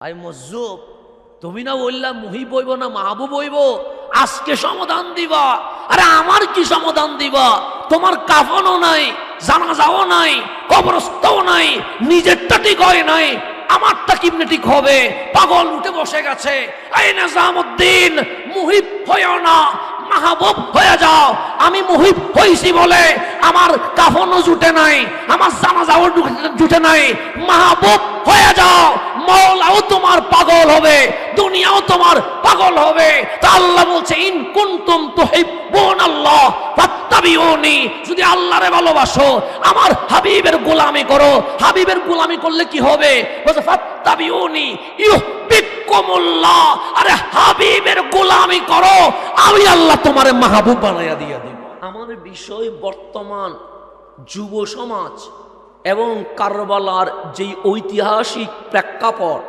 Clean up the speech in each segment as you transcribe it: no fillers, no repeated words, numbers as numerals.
I মজ্জুব, তুমি না বললা মুহিব বইব না মাহবুব বইব, আজকে সমাধান দিবা। আরে আমার কি সমাধান দিবা? তোমার কাফনও নাই, জানাজাও নাই, কবরস্থও নাই, নিজেরটা ঠিক হয় নাই, আমারটা কিমনে ঠিক হবে? পাগল উঠে বসে গেছে। এই নিজামউদ্দিন, মুহিব হইও না, মাহবুব হয়ে যাও। আমি মুহিব হইছি বলে আমার কাফনও জুটে নাই, আমার জানাজাও জুটে নাই। মাহবুব হয়ে যাও, মওলাও তোমার পাগল হবে, দুনিয়াও তোমার পাগল হবে। তা আল্লাহ বলছে, ইন কুনতুম তুহিব্বুনাল্লাহ ফাত্তাবিউনি, যদি আল্লাহরে ভালোবাসো আমার হাবিবের গোলামি করো। হাবিবের গোলামি করলে কি হবে? বলছে ফাত্তাবিউনি ইউহিব্বুকুমুল্লাহ। আরে হাবিবের গোলামি করো, আমি আল্লাহ তোমারে মাহবুব বানাইয়া দিয়া দিব। আমাদের বিষয় বর্তমান যুব সমাজ এবং কারবালার যেই ঐতিহাসিক প্রেক্ষাপট,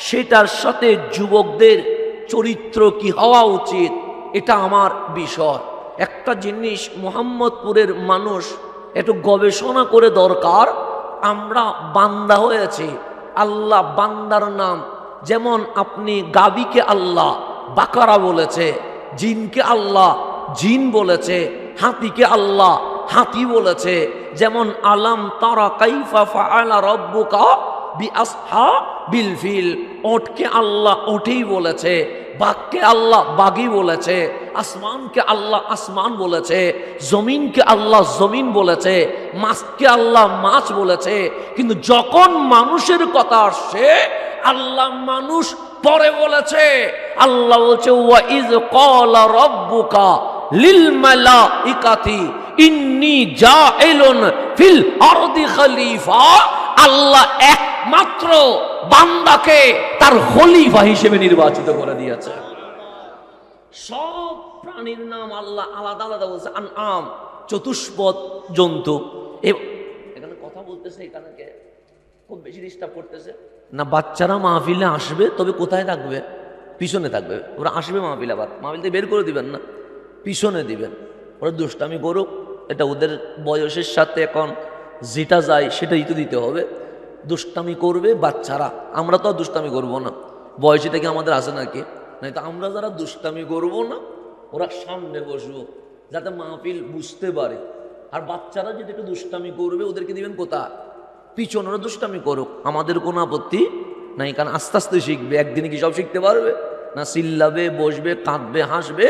সেটার সাথে যুবকদের চরিত্র কি হওয়া উচিত, এটা আমার বিষয়। একটা জিনিস মোহাম্মদপুরের মানুষ একটু গবেষণা করে দরকার। আমরা বান্দা হয়েছি, আল্লাহ বান্দার নাম। যেমন আপনি গাবিকে আল্লাহ বাকারা বলেছে, জিনকে আল্লাহ জিন বলেছে, হাতিকে আল্লাহ হাতি বলেছে। যেমন আলাম তারা কাইফা ফাআলা রাব্বুকা বিআসহাবিল ফিল, ওটকে আল্লাহ ওটেই বলেছে, বাঘকে আল্লাহ বাঘই বলেছে, আসমানকে আল্লাহ আসমান বলেছে, জমিনকে আল্লাহ জমিন বলেছে, মাছকে আল্লাহ মাছ বলেছে। কিন্তু যখন মানুষের কথা আসছে, আল্লাহ মানুষ পরে বলেছে। আল্লাহ বলছে, ওয়া ইয ক্বালা রাব্বুকা লিল মালাইকাতি ইন্নী জাইলুন ফিল আরদি খলিফা। আল্লাহ একমাত্র বান্দাকে তার খলিফা হিসেবে নির্বাচিত করে দিয়েছে। সব প্রাণীর নাম আল্লাহ আলাদা আলাদা বলছে। আনআম চতুষ্পদ জন্তু। এখানে কথা বলতেছে, এখানে কে খুব বেশি ডিস্টার্ব করতেছে না? বাচ্চারা মাহফিলে আসবে, তবে কোথায় থাকবে? পিছনে থাকবে। ওরা আসবে মাহফিল, আবার মাহফিল থেকে বের করে দিবেন না, পিছনে দিবেন। ওরা দুষ্টামি করুক, এটা ওদের বয়সের সাথে এখন যেটা যায় সেটাই তো দিতে হবে। দুষ্টামি করবে বাচ্চারা, আমরা তো আর দুষ্টামি করবো না। বয়সীটা কি আমাদের আছে নাকি? নাই তো আমরা যারা দুষ্টামি করবো না, ওরা সামনে বসবো যাতে মাহফিল বুঝতে পারে। আর বাচ্চারা যদি একটু দুষ্টামি করবে, ওদেরকে দিবেন কোথায়? পিছনে। ওরা দুষ্টামি করুক, আমাদের কোনো আপত্তি নাই, কারণ আস্তে আস্তে শিখবে। একদিনে কি সব শিখতে পারবে না? চিল্লাবে, বসবে, কাঁদবে, হাসবে।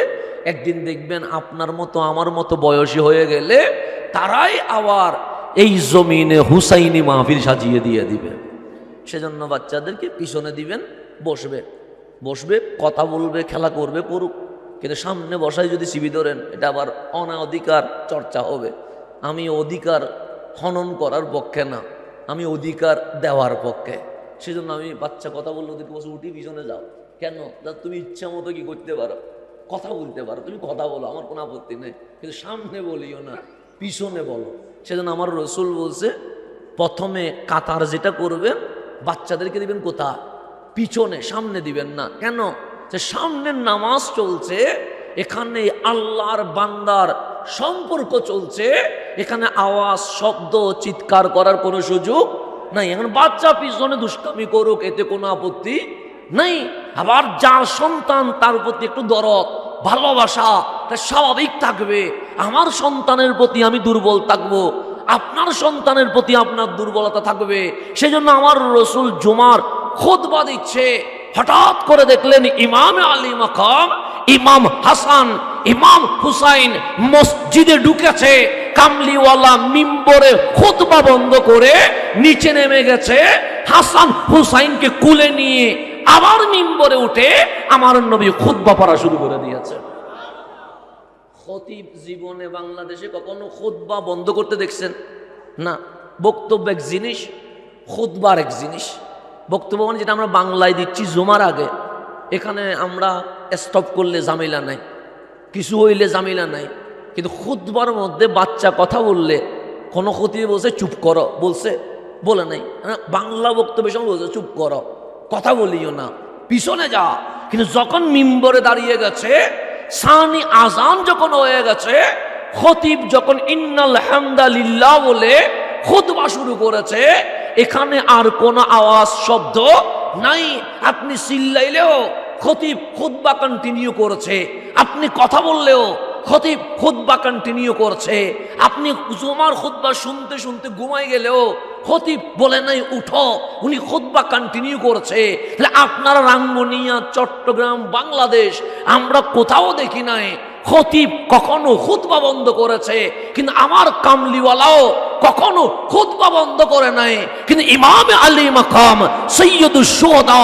একদিন দেখবেন আপনার মতো আমার মতো বয়সী হয়ে গেলে তারাই আবার এই জমিনে হুসাইনি মাহফিল সাজিয়ে দিয়ে দিবে। সেজন্য বাচ্চাদেরকে পিছনে দিবেন, বসবে বসবে, কথা বলবে, খেলা করবে, করুক। কিন্তু সামনে বসায় যদি চিবি ধরেন, এটা আবার অনাধিকার চর্চা হবে। আমি অধিকার হনন করার পক্ষে না, আমি অধিকার দেওয়ার পক্ষে। সেজন্য আমি বাচ্চা কথা বললে ওদেরকে বসে উঠি, পিছনে যাও। কেন? তুমি ইচ্ছা মতো কি করতে পারো, কথা বলতে পারো, তুমি কথা বলো, আমার কোনো আপত্তি নেই, কিন্তু সামনে বলিও না, পিছনে বলো। সেজন্য আমার রসুল বলছে, প্রথমে কাতার যেটা করবেন বাচ্চাদেরকে দিবেন কোথায়? পিছনে, সামনে দিবেন না। কেন? যে সামনের নামাজ চলছে, এখানে আল্লাহর বান্দার সম্পর্ক চলছে, এখানে আওয়াজ, শব্দ, চিৎকার করার কোনো সুযোগ নাই। এখন বাচ্চা পিছনে দুষ্টামি করুক, এতে কোনো আপত্তি নাই। আবার যার সন্তান তার প্রতি একটু দরদ, ভালোবাসা, তা স্বাভাবিক থাকবে। আমার সন্তানের প্রতি আমি দুর্বল থাকবো, আপনার সন্তানের প্রতি আপনার দুর্বলতা থাকবে। সেজন্য আমার রসুল জুমার খুতবা দিচ্ছে, হঠাৎ করে দেখলেন ইমাম আলী মাকাম, ইমাম হাসান, ইমাম হুসাইন মসজিদে ঢুকেছে। কামলিওয়ালা মিম্বরে খুতবা বন্ধ করে নিচে নেমে গেছে, হাসান হুসাইনকে কুলে নিয়ে আবার মিম্বরে উঠে আমার নবী খুতবা পড়া শুরু করে দিয়েছে। খতিব জীবনে বাংলাদেশে কখনো খুতবা বন্ধ করতে দেখছেন? না। বক্তব্য এক জিনিস, খুতবা এক জিনিস। বক্তব্য মানে যেটা আমরা বাংলায় দিচ্ছি জুমার আগে, এখানে আমরা স্টপ করলে ঝামেলা নাই, কিছু হইলে ঝামেলা নাই। কিন্তু খুতবার মধ্যে বাচ্চা কথা বললে কোনো খতিব বলছে চুপ করো, বলছে? বলে নাই। বাংলা বক্তব্যের সময় বলছে চুপ করো, কথা বলিও না, পিছনে যা। কিন্তু যখন মিম্বরে দাঁড়িয়ে গেছে, সানি আজান যখন হয়ে গেছে, খতিব যখন ইন্নাল হামদালিল্লাহ বলে খুতবা শুরু করেছে, এখানে আর কোনো আওয়াজ, শব্দ নাই। আপনি চিল্লাইলেও খতিব খুতবা কন্টিনিউ করছে, আপনি কথা বললেও খতিব খুতবা কন্টিনিউ করছে, আপনি জুমার খুতবা শুনতে শুনতে ঘুমাই গেলেও খতিব বলে নাই উঠো, উনি খুতবা কন্টিনিউ করছে। তাহলে আপনার রাঙ্গুনিয়া, চট্টগ্রাম, বাংলাদেশ আমরা কোথাও দেখি নাই খতিব কখনো খুতবা বন্ধ করেছে, কিন্তু আমার কামলিওয়ালাও কখনো খুতবা বন্ধ করে নাই। কিন্তু ইমাম আলী মাকাম সৈয়দুশ শুহাদা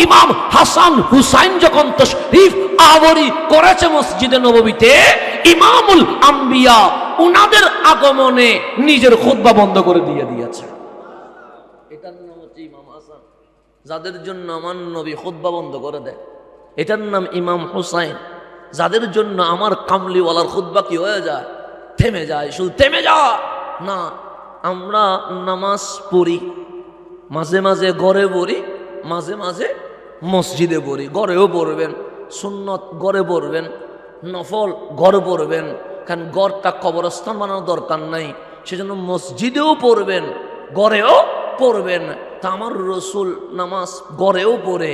ইমাম হাসান হুসাইন যখন তাশরীফ আবরি করেছে মসজিদে নববীতে, ইমামুল আম্বিয়া উনাদের আগমনে নিজের খুতবা বন্ধ করে দিয়েছে। এটার নাম হচ্ছে ইমাম হাসান, যাদের জন্য আমার নবী খুতবা বন্ধ করে দেয়। এটার নাম ইমাম হুসাইন, যাদের জন্য আমার কামলিওয়ালার খুতবা কি হয়ে যায়, থেমে যায়। শুধু থেমে যাওয়া না, আমরা নামাজ পড়ি, মাঝে মাঝে ঘরে পড়ি, মাঝে মাঝে মসজিদে পড়ি। ঘরেও পড়বেন, সুন্নত ঘরে পড়বেন, নফল ঘরে পড়বেন, কারণ ঘরটা কবরস্থান বানানোর দরকার নাই, সেজন্য মসজিদেও পড়বেন, ঘরেও পড়বেন। তা আমার রসুল নামাজ ঘরেও পড়ে,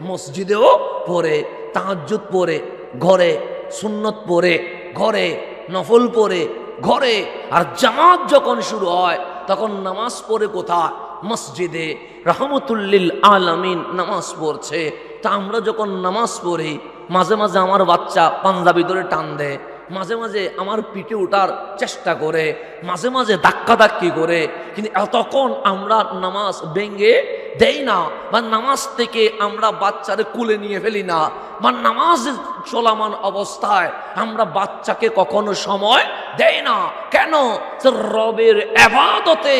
মসজিদেও পড়ে, তাহাজ্জুদ পড়ে ঘরে, সুন্নত পড়ে ঘরে, নফল পড়ে ঘরে। আর জামাত যখন শুরু হয় তখন নামাজ পড়ে কোথায়? মসজিদে। রহমতুল্লিল আলামিন নামাজ পড়ছে। তা আমরা যখন নামাজ পড়ি, মাঝে মাঝে আমার বাচ্চা পাঞ্জাবি ধরে টান দেয়, মাঝে মাঝে আমার পিঠে ওঠার চেষ্টা করে, মাঝে মাঝে ধাক্কাধাক্কি করে, কিন্তু এতক্ষণ আমরা নামাজ ভেঙে দেই না, বা নামাজ থেকে আমরা বাচ্চারে কুলে নিয়ে ফেলি না, বা নামাজ চলমান অবস্থায় আমরা বাচ্চাকে কখনো সময় দেই না। কেন? রবের ইবাদতে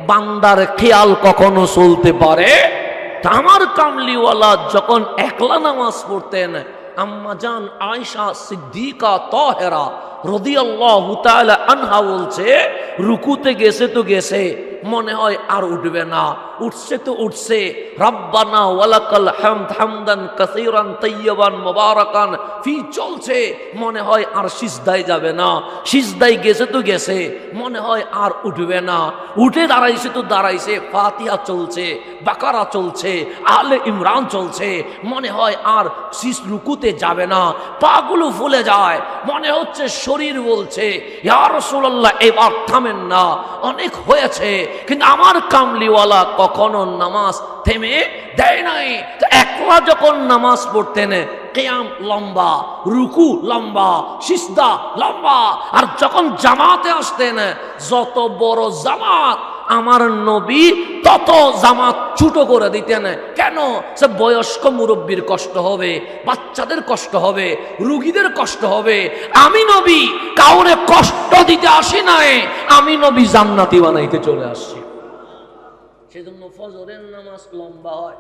বান্দার খেয়াল কখনো চলতে পারে। তা আমার কামলিওয়ালা যখন একলা নামাজ পড়তেন, আম্মাজান আয়েশা সিদ্দিকা তাহেরা রাদিয়াল্লাহু তাআলা আনহা বলছে, রুকুতে গেছে তো গেছে, মনে হয় আর উঠবে না, উঠছে তো উঠছে, রব্বানা ওয়ালাকাল হামদ হামদান কাসীরান তাইয়্যিবান মুবারাকান ফি চলছে, মনে হয় আর সিজদায় যাবে না, সিজদায় গেছে তো গেছে, মনে হয় আর উঠবে না, উঠে দাঁড়াইছে তো দাঁড়াইছে, ফাতিহা চলছে, বাকারা চলছে, আলে ইমরান চলছে, মনে হয় আর রুকুতে যাবে না, পাগুলো ফুলে যায়, মনে হচ্ছে শরীর বলছে ইয়া রাসূলুল্লাহ এবার থামেন না, অনেক হয়েছে। কিন্তু আমার কামলিওয়ালা কখনো নামাজ থেমে দেয় নাই। তো একলা যখন নামাজ পড়তেন, কিয়াম লম্বা, রুকু লম্বা, সিজদা লম্বা। আর যখন জামাতে আসতেন, যত বড় জামাত আমার নবী তত জামাত ছোট করে দিতেন। কেন? সে বয়স্ক মুরব্বীর কষ্ট হবে, বাচ্চাদের কষ্ট হবে, রুগীদের কষ্ট হবে। আমি নবী কাউরে কষ্ট দিতে আসি নাই, আমি নবী জান্নাতি বানাইতে চলে আসছি। সেজন্য ফজরের নামাজ লম্বা হয়।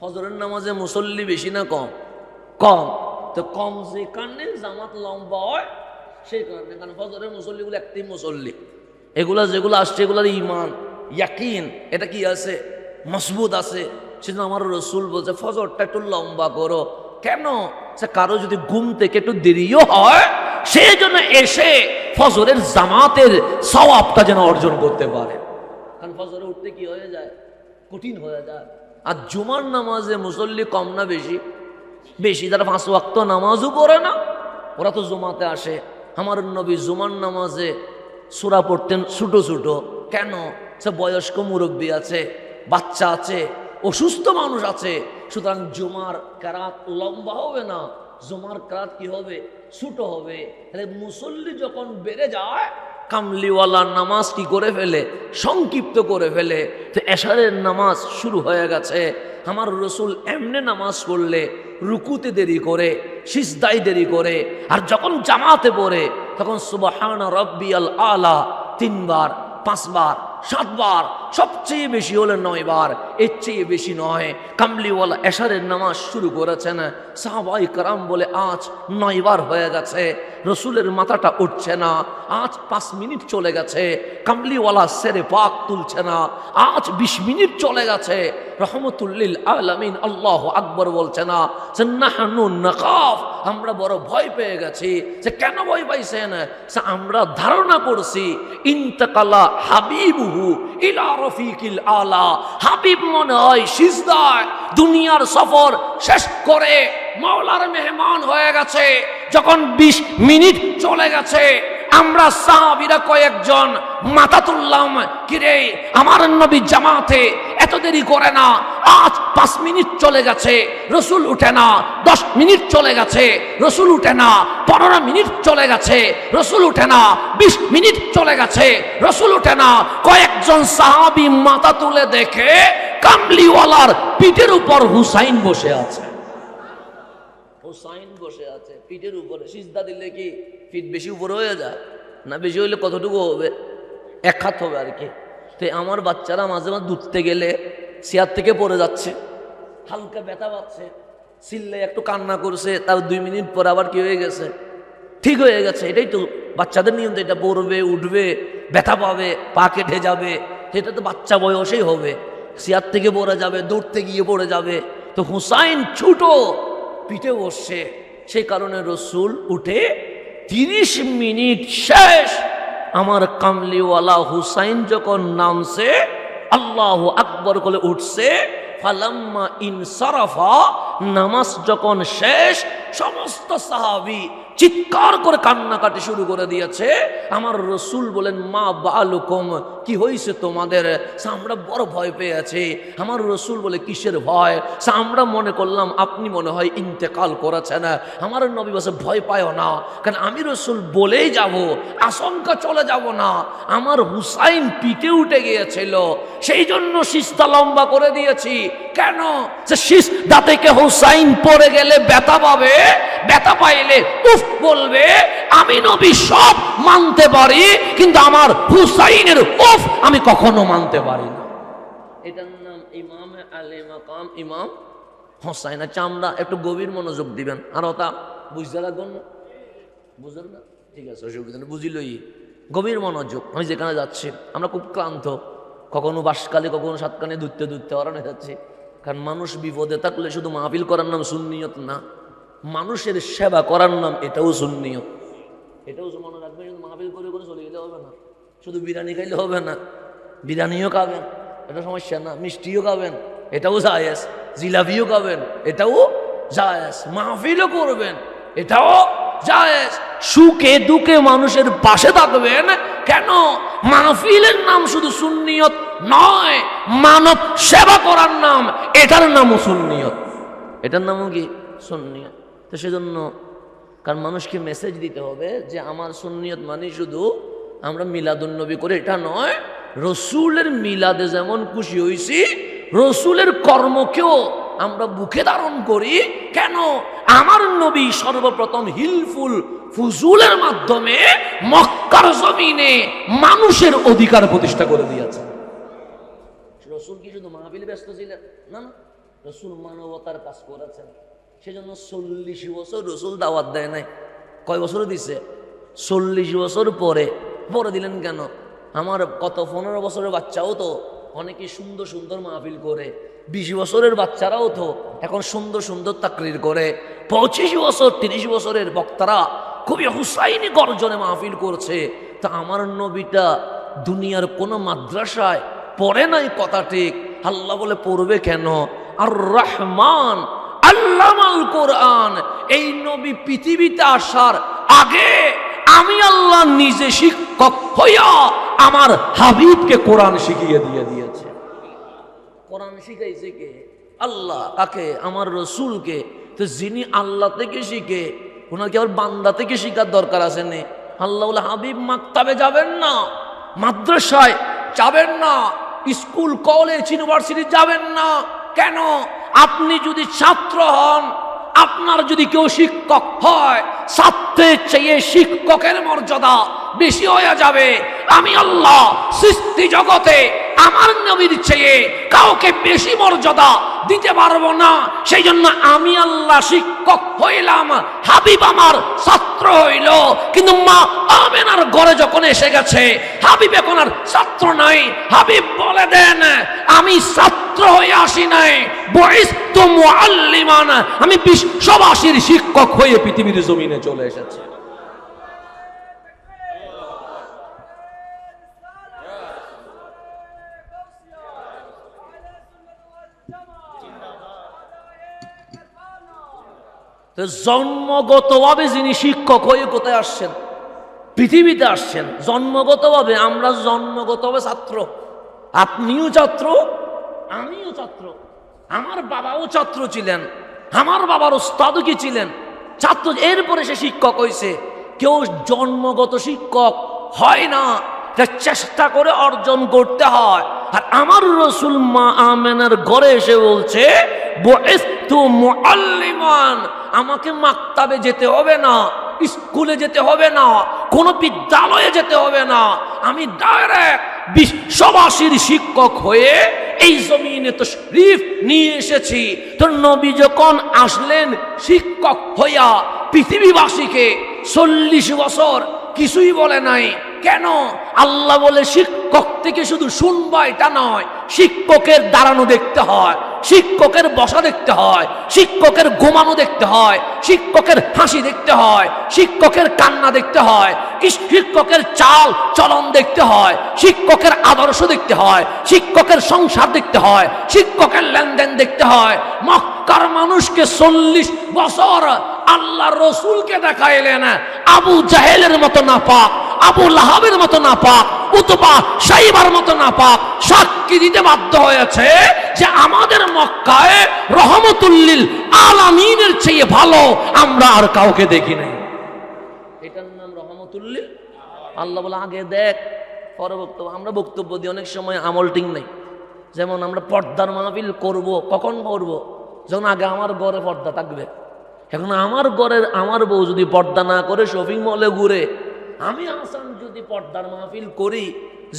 ফজরের নামাজে মুসল্লি বেশি না কম? কম। তো কম যে কারণে জামাত লম্বা হয় সেই কারণে, কারণ ফজরের মুসল্লিগুলো একটি মুসল্লি, এগুলা যেগুলো আসছে এগুলার ইমান ইয়াকিন এটা কি আছে? মজবুত আছে। সেজন্য আমার রসুল বলছে ফজরটা একটু লম্বা করো। কেন? সে কারো যদি ঘুম থেকে একটু দেরিও হয়, সেই জন্য এসে ফজরের জামাতের সওয়াবটা যেন অর্জন করতে পারে। কারণ ফজরে উঠতে কি হয়ে যায়? কঠিন হয়ে যায়। আর জুমার নামাজে মুসল্লি কম না বেশি? বেশি। যারা 5 ওয়াক্ত নামাজও পড়ে না ওরা তো জুমাতে আসে। আমার নবী জুমার নামাজে সূরা পড়তেন ছোট ছোট। কেন? সে বয়স্ক মুরব্বী আছে, বাচ্চা আছে, অসুস্থ মানুষ আছে, সুতরাং জুমার কেরাত লম্বা হবে না, জুমার কেরাত কি হবে? ছোট হবে। তাহলে মুসল্লি যখন বেড়ে যায়, কামলিওয়ালা নামাজ কি করে ফেলে? সংক্ষিপ্ত করে ফেলে। তো এশারের নামাজ শুরু হয়ে গেছে। আমার রসুল এমনি নামাজ পড়লে রুকুতে দেরি করে, সিজদায় দেরি করে, আর যখন জামাতে পড়ে তখন সুবহান রাব্বিয়াল আলা 3 বার, 5 বার, 7 বার, সবচেয়ে বেশি হলে 9 বার, এর চেয়ে বেশি নয়। কামলিওয়ালা এশারের নামাজ শুরু করেছেন। সাহাবায়ে কেরাম বলে আজ 9 বার হয়ে গেছে, রসুলের মাথাটা উঠছে না, আজ 5 মিনিট চলে গেছে, কামলিওয়ালা সেরে পাক তুলছে না, আজ 20 মিনিট চলে গেছে, রহমতুল্লিল আলামিন আল্লাহু আকবার বলছে না। নাহনু নাখাফ, আমরা বড় ভয় পেয়ে গেছি। যে কেন ভয় পাইছেন? আমরা ধারণা করছি ইন্তাকালা হাবিবুহু ইলা রফিকিল আলা। হাবিব মনে হয় সিজদায় দুনিয়ার সফর শেষ করে মাওলার মেহমান হয়ে গেছে। যখন 20 মিনিট চলে গেছে, আমরা সাহাবীরা কয়েকজন মাথা তুললাম, কিরে আমার নবী জামাতে এত দেরি করে না, আজ 5 মিনিট চলে গেছে রসুল উঠে না, 10 মিনিট চলে গেছে রসুল উঠে না, 15 মিনিট চলে গেছে রসুল উঠে না, 20 মিনিট চলে গেছে রসুল উঠে না। কয়েকজন সাহাবী মাথা তুলে দেখে কামলিওয়ালার পিঠের উপর হুসাইন বসে আছে। হুসাইন বসে আছে পিঠের উপরে। সিজদা দিলে কি পিঠ বেশি উপরে হয়ে যায় না? বেশি হইলে কতটুকু হবে? 1 হাত হবে আর কি। তো আমার বাচ্চারা মাঝে মাঝে দুধতে গেলে চেয়ার থেকে পড়ে যাচ্ছে, হালকা ব্যথা পাচ্ছে, চিল্লে একটু কান্না করছে, তার 2 মিনিট পর আবার কি হয়ে গেছে, ঠিক হয়ে গেছে। এটাই তো বাচ্চাদের নিয়ম, এটা পড়বে, উঠবে, ব্যথা পাবে, পা কেটে যাবে, সেটা তো বাচ্চা বয়সেই হবে। চেয়ার থেকে পড়ে যাবে, দৌড়তে গিয়ে পড়ে যাবে। তো হুসাইন ছুটো পিঠে বসছে, সেই কারণে রসুল উঠে 30 মিনিট শেষ। আমার কামলিওয়ালা হুসাইন যখন নামছে, আল্লাহু আকবার বলে উঠছে, ফালাম্মা ইনসারাফা, নামাজ যখন শেষ, সমস্ত সাহাবী চিৎকার করে কান্নাকাটি শুরু করে দিয়েছে। আমার রসুল বলেন, মা বালুকুম, কি হয়েছে তোমাদের? আমরা বড় ভয় পেয়ে আছি। আমার রসুল বলে, কিসের ভয়? আমরা মনে করলাম আপনি মনে হয় ইন্তেকাল করেছেন। আমার নবী বলে, ভয় পায়ও না, কারণ আমি রসুল বলেই যাব, আশঙ্কা চলে যাব না। আমার হুসাইন পিঠে উঠে গিয়েছিল, সেই জন্য সিজদা লম্বা করে দিয়েছি। কেন? যে সিজদা থেকে হুসাইন পড়ে গেলে ব্যথা পাবে, ব্যথা পাইলে উফ বলবে। আমি নবী সব মানতে পারি, কিন্তু আমার হুসাইনের উফ আমি কখনো মানতে পারি না। এটার নাম ইমাম আলে মাকাম ইমাম হুসাইন। আচ্ছা, আমরা একটু গভীর মনোযোগ দিবেন, আর ওটা বুঝতে লাগবেন না? বুঝলেন না? ঠিক আছে, অসুবিধা নেই, বুঝিলই। গভীর মনোযোগ। আমি যেখানে যাচ্ছি, আমরা খুব ক্লান্ত, কখনো বাসকালে কখনো সাতকানে ধুতে ধুতে হরানো যাচ্ছে। কারণ মানুষ বিপদে থাকলে শুধু মাহফিল করার নাম সুন্নিয়ত না, মানুষের সেবা করার নাম এটাও সুন্নিয়ত। এটাও মনে রাখবেন, শুধু মাহফিল করে করে চলে গেলে হবে না, শুধু বিরিয়ানি খাইলে হবে না, বিরিয়ানিও খাবেন, এটা সমস্যা না, মিষ্টিও খাবেন, এটাও জায়েজ, জিলাপিও খাবেন, এটাও জায়েজ, মাহফিলও করবেন, এটাও জায়েজ। সুখে দুঃখে মানুষের পাশে থাকবেন। কেন? মাহফিলের নাম শুধু সুন্নিয়ত নয়, মানব সেবা করার নাম, এটার নামও সুন্নিয়ত, এটার নামও কি সুন্নিয়ত। তো সেজন্য কারণ মানুষকে মেসেজ দিতে হবে যে আমার সুন্নিয়ত মানে শুধু আমরা মিলাদুন্নবী করে এটা নয়, রসুলের মিলাদে যেমন খুশি হয়েছি, রসুলের কর্মকেও আমরা বুকে ধারণ করি। কেন? আমার নবী সর্বপ্রথম হিলফুল ফুজুলের মাধ্যমে মক্কার জমিনে মানুষের অধিকার প্রতিষ্ঠা করে দিয়েছে। রসুল কি শুধু মাহফিলে ব্যস্ত ছিলেন? না, না, রসুল মানবতার কাজ করেছেন। সেজন্য 40 বছর রসুল দাওয়াত দেয় নাই। কয় বছর দিছে? 40 বছর পরে দিলেন কেন? আমার কত 15 বছরের বাচ্চাও তো অনেকে সুন্দর সুন্দর মাহফিল করে, 20 বছরের বাচ্চারাও তো এখন সুন্দর সুন্দর তাকরির করে, 25 বছর 30 বছরের বক্তারা খুবই হুসাইনি গর্জনে মাহফিল করছে। তা আমার নবীটা দুনিয়ার কোন মাদ্রাসায় পড়ে নাই, কথা ঠিক। আল্লাহ বলে পড়বে কেন? আর রহমান আল্লামাল কোরআন। এই নবী পৃথিবীতে আসার আগে আমি আল্লাহ নিজে শিক্ষক হইয়া আমার হাবিবকে কোরআন শিখিয়ে দিয়েছে। কোরআন শিখাইছে কে? আল্লাহ। কাকে? আমার রসুলকে। তো যিনি আল্লাহ থেকে শিখে, ওনাকে আবার বান্দা থেকে শিখার দরকার আছে নে? আল্লাহ বলে, হাবিব মাক্তাবে যাবেন না, মাদ্রাসায় যাবেন না, স্কুল কলেজ ইউনিভার্সিটি যাবেন না। কেন? আপনি যদি ছাত্র হন, আপনার যদি কেউ শিক্ষক হয়, ছাত্রের চেয়ে শিক্ষকের মর্যাদা বেশি হয়ে যাবে। আমি আল্লাহ সৃষ্টি জগতে আমার নবীর চেয়ে কাউকে বেশি মর্যাদা দিতে পারবো না। সেই জন্য আমি আল্লাহ শিক্ষক হইলাম, হাবিব আমার ছাত্র হইল। কিন্তু মা আমেনার ঘরে যখন এসে গেছে, হাবিব এখন আর ছাত্র নাই। হাবিব বলে দেন, আমি ছাত্র হয়ে আসি নাই, বুইসতু মুআল্লিমান, আমি বিশ্ববাসীর শিক্ষক হয়ে পৃথিবীর জমিনে চলে এসেছি। তো জন্মগতভাবে যিনি শিক্ষক হয়ে কোথায় আসছেন? পৃথিবীতে আসছেন জন্মগতভাবে। আমরা জন্মগতভাবে ছাত্র, আপনিও ছাত্র, আমিও ছাত্র, আমার বাবাও ছাত্র ছিলেন, আমার বাবার ওস্তাদও কি ছিলেন ছাত্র, এরপরে সে শিক্ষক হয়েছে। কেউ জন্মগত শিক্ষক হয় না, চেষ্টা করে অর্জন করতে হয়। আর আমার রসুল মা আমেনার ঘরে এসে বলছে, বুইসতু মুআল্লিমান, আমাকে মাকতাবে যেতে হবে না, স্কুলে যেতে হবে না, কোনো বিদ্যালয়ে যেতে হবে না, আমি ডাইরেক্ট বিশ্ববাসীর শিক্ষক হয়ে এই জমিনে তাশরীফ নিয়ে এসেছি। তো নবী যখন আসলেন শিক্ষক হইয়া পৃথিবীবাসীকে 40 বছর কিছুই বলে নাই। কেন? আল্লাহ বলে শিক্ষক থেকে শুধু শুনবা এটা নয়, শিক্ষকের দাঁড়ানো দেখতে হয়, শিক্ষকের বসা দেখতে হয়, শিক্ষকের ঘুমানো দেখতে হয়, শিক্ষকের হাসি দেখতে হয়, শিক্ষকের কান্না দেখতে হয়, শিক্ষকের চাল চলন দেখতে হয়, শিক্ষকের আদর্শ দেখতে হয়, শিক্ষকের সংসার দেখতে হয়, শিক্ষকের লেনদেন দেখতে হয়। মক্কার মানুষকে 40 বছর আল্লাহ রসুলকে দেখাইলেন আবু জাহেলের মতো নাপাক, আবু লাহাবের মতো নাপাক, উতবা সাইবার মতো নাপাক। সাক্ষী দিতে বাধ্য হয়েছে যে আমাদের মক্কায় রহমতুল্লিল আলামিনের চেয়ে ভালো আমরা আর কাউকে দেখি নাই। এটার নাম রহমতুল্লিল। আল্লাহ বলে আগে দেখ পরে বক্তব্য। আমরা বক্তব্য দিই অনেক সময় আমল ঠিক নেই। যেমন আমরা পর্দার মাহফিল করব, কখন করব? যখন আগে আমার ঘরে পর্দা থাকবে। এখন আমার ঘরের আমার বউ যদি পর্দা না করে শপিং মলে ঘুরে, আমি হাসান যদি পর্দার মাহফিল করি,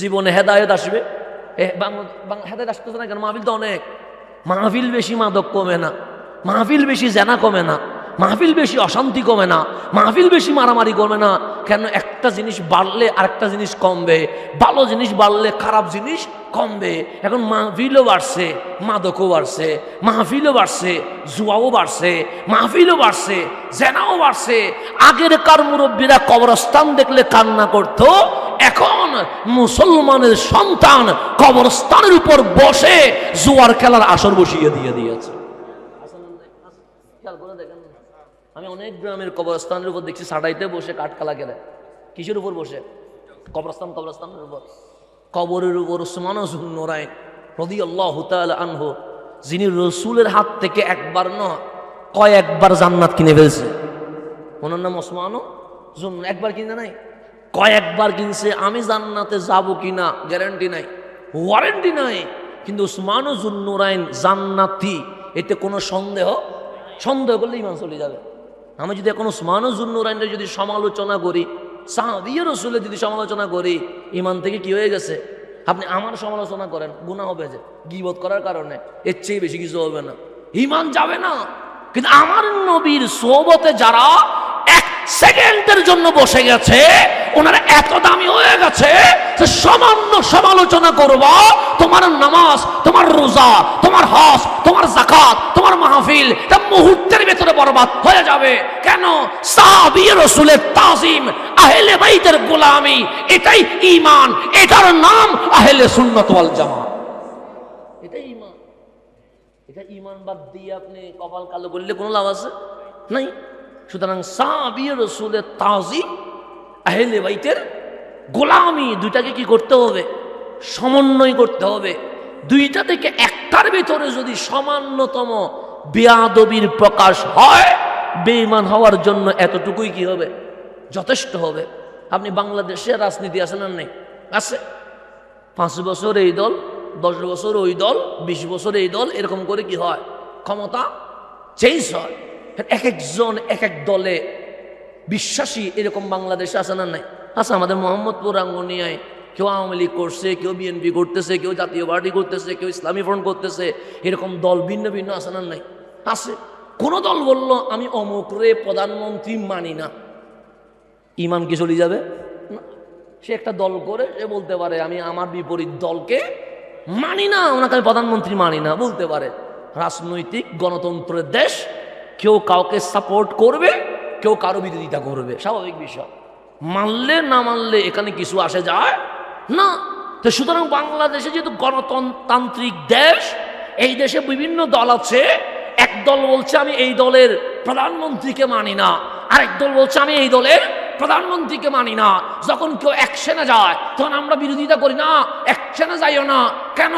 জীবনে হেদায়েত আসবে? হেদায়েত আসতেছে না কেন? মাহফিল তো অনেক, মাহফিল বেশি মাদক কমে না, মাহফিল বেশি জেনা কমে না, মাহফিল বেশি অশান্তি কমে না, মাহফিল বেশি মারামারি কমে না। কেন? একটা জিনিস বাড়লে আরেকটা জিনিস কমবে, ভালো জিনিস বাড়লে খারাপ জিনিস কমবে। এখন মাহফিলও বাড়ছে, মাদকও বাড়ছে, মাহফিলও বাড়ছে, জুয়াও বাড়ছে, মাহফিলও বাড়ছে, জেনাও বাড়ছে। আগেরকার মুরব্বীরা কবরস্থান দেখলে কান্না করতো, এখন মুসলমানের সন্তান কবরস্থানের উপর বসে জুয়ার খেলার আসর বসিয়ে দিয়েছে। আমি অনেক গ্রামের কবরস্থানের উপর দেখছি সাড়াইতে বসে কাঠখালা খেলে। কিসের উপর বসে? কবরস্থানের উপর। কবরের উপর উসমান যুন নুরাইন রাদিয়াল্লাহু তাআলা আনহু, যিনি রসুলের হাত থেকে একবার নয় কয়েকবার জান্নাত কিনে ফেলছে। ওনার নাম ওসমান যুন। একবার কিনে নাই, কয়েকবার কিনছে। আমি জান্নাতে যাব কিনা গ্যারান্টি নাই, ওয়ারেন্টি নাই, কিন্তু উসমান যুন নুরাইন জান্নাতি, এতে কোনো সন্দেহ করলে ইমান চলে যাবে। আমি যদি এখন উসমান যুন নুরাইনের যদি সমালোচনা করি, সাহাবীয়ে রাসূলের যদি সমালোচনা করি, ইমান থেকে কি হয়ে গেছে? আপনি আমার সমালোচনা করেন, গুনাহ হবে যে গীবত করার কারণে, এর চেয়ে বেশি কিছু হবে না, ইমান যাবে না। কিন্তু আমার নবীর সোহবতে যারা 1 সেকেন্ডের জন্য বসে গেছে, ওনারা এত দামি হয়ে গেছে যে সামান্য সমালোচনা করবা, তোমার নামাজ, তোমার রোজা, তোমার হজ, তোমার যাকাত, তোমার মাহফিল তা মুহূর্তের ভেতরে বরবাদ হয়ে যাবে। কেন? সাহাবীয়ে রাসূলের তাজিম, আহলে বাইতের গোলামি, এটাই ঈমান, এটার নাম আহলে সুন্নাত ওয়াল জামাত। এটাই ঈমান। এটা ঈমান বাদ দিয়ে আপনি কপাল কালো করলে কোনো লাভ আছে? নাই। সুতরাং সাহাবীয়ে রাসূলের তাজিম, আহলে বাইতের গোলামি, দুইটাকে কি করতে হবে? সমন্বয় করতে হবে। দুইটা থেকে একটার ভিতরে যদি সামান্যতম বেয়াদবির প্রকাশ হয়, বেঈমান হওয়ার জন্য এতটুকুই কি হবে? যথেষ্ট হবে। আপনি বাংলাদেশের রাজনীতি আছে না? নেই? আছে। 5 বছর এই দল, 10 বছর ওই দল, 20 বছর এই দল, এরকম করে কি হয়? ক্ষমতা চেঞ্জ হয়। এক একজন এক এক দলে বিশ্বাসী, এরকম বাংলাদেশে আছে না? নাই? আছে। আমাদের মোহাম্মদপুর রাঙ্গুনিয়ায় কেউ আওয়ামী লীগ করছে, কেউ বিএনপি করতেছে, কেউ জাতীয় পার্টি করতেছে, কেউ ইসলামী ফ্রন্ট করতেছে, এরকম দল ভিন্ন ভিন্ন আছে না? নাই? আছে। কোন দল বলল আমি অমুক রে প্রধানমন্ত্রী মানি না, ইমান কি চলে যাবে? না। সে একটা দল করে সে বলতে পারে আমি আমার বিপরীত দলকে মানি না, ওনাকে আমি প্রধানমন্ত্রী মানি না বলতে পারে। রাজনৈতিক গণতন্ত্রের দেশ, কেউ কাউকে সাপোর্ট করবে, কেউ কারো বিরোধিতা করবে, স্বাভাবিক বিষয়। মানলে না মানলে এখানে কিছু আসে যায় না। তো সুতরাং বাংলাদেশে যেহেতু গণতান্ত্রিক দেশ, এই দেশে বিভিন্ন দল আছে। এক দল বলছে আমি এই দলের প্রধানমন্ত্রীকে মানি না, আরেক দল বলছে আমি এই দলের প্রধানমন্ত্রীকে মানি না। যখন কেউ অ্যাকশনে যায় তখন আমরা বিরোধিতা করি না, অ্যাকশনে যাইও না। কেন?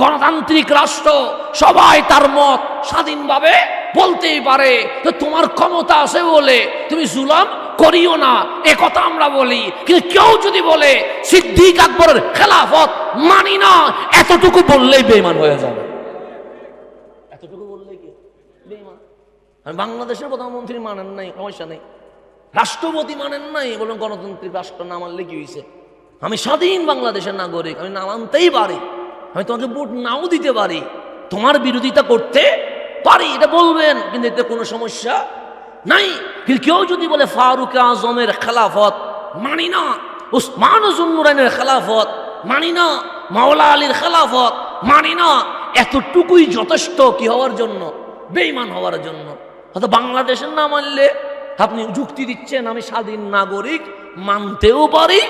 গণতান্ত্রিক রাষ্ট্র, সবাই তার মত স্বাধীনভাবে বলতেই পারে। তো তোমার ক্ষমতা আছে বলে তুমি জুলুম করিও না, এ কথা আমরা বলি। কিন্তু কেউ যদি বলে সিদ্দিক আকবরের খেলাফত মানি না, এতটুকু বললেই বেঈমান হয়ে যাবে। এতটুকু বললেই কি বেঈমান? আমি বাংলাদেশের প্রধানমন্ত্রী মানেন নাই, সমস্যা নেই। রাষ্ট্রপতি মানেন নাই, বলুন গণতান্ত্রিক রাষ্ট্র না মানলে কি হয়েছে? আমি স্বাধীন বাংলাদেশের নাগরিক, আমি না মানতেই পারি, আমি তোমাকে ভোট নাও দিতে পারি, তোমার বিরোধিতা করতে পারি, এটা বলবেন, কিন্তু এতে কোনো সমস্যা নাই। কিন্তু কেউ যদি বলে ফারুক আজমের খেলাফত মানি না, উসমান জুন্নুরাইনের খেলাফত মানি না, মাওলা আলীর খেলাফত মানি না, এতটুকুই যথেষ্ট কি হওয়ার জন্য? বেঈমান হওয়ার জন্য। হয়তো বাংলাদেশের না মানলে আপনি যুক্তি দিচ্ছেন আমি স্বাধীন নাগরিক, মানতেও পারি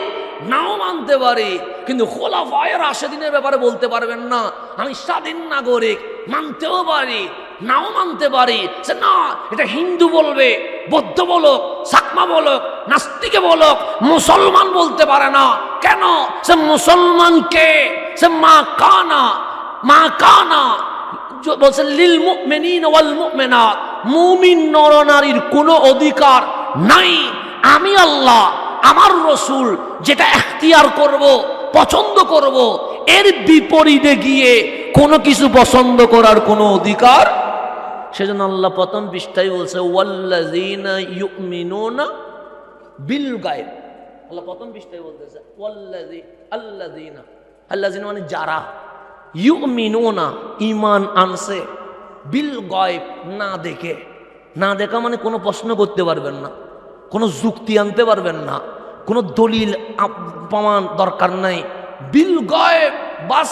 নাও মানতে পারি, কিন্তু খোলাফায়ে রাশেদিনের ব্যাপারে বলতে পারবেন না আমি স্বাধীন নাগরিক, মানতেও পারি নাও মানতে পারি। সে না, এটা হিন্দু বলবে, বৌদ্ধ বলক, সাকমা বলক, নাস্তিকে বলক, মুসলমান বলতে পারে না। কেন? সে মুসলমানকে সে মা কানা বলছে লিল মুমিনিন ওয়াল মুমিনাত, মুমিন নরনারীর কোনো অধিকার নাই। আমি আল্লাহ, আমার রসুল যেটা এখতিয়ার করব, পছন্দ করব, এর বিপরীতে গিয়ে কোনো কিছু পছন্দ করার কোনো অধিকার। সেজন্য আল্লাহ প্রথম পৃষ্ঠায় বলছে ওয়াল্লাযিনা ইউমিনুনা বিল গায়ব। আল্লাহ প্রথম পৃষ্ঠায় বলতেছে আল্লাযিনা মানে যারা, ইউমিনুনা ঈমান আনছে, বিল গায়ব না দেখে। না দেখা মানে কোনো প্রশ্ন করতে পারবেন না, কোনো যুক্তি আনতে পারবেন না, কোনো দলিল প্রমাণ দরকার নাই। বিল গায়ব, বাস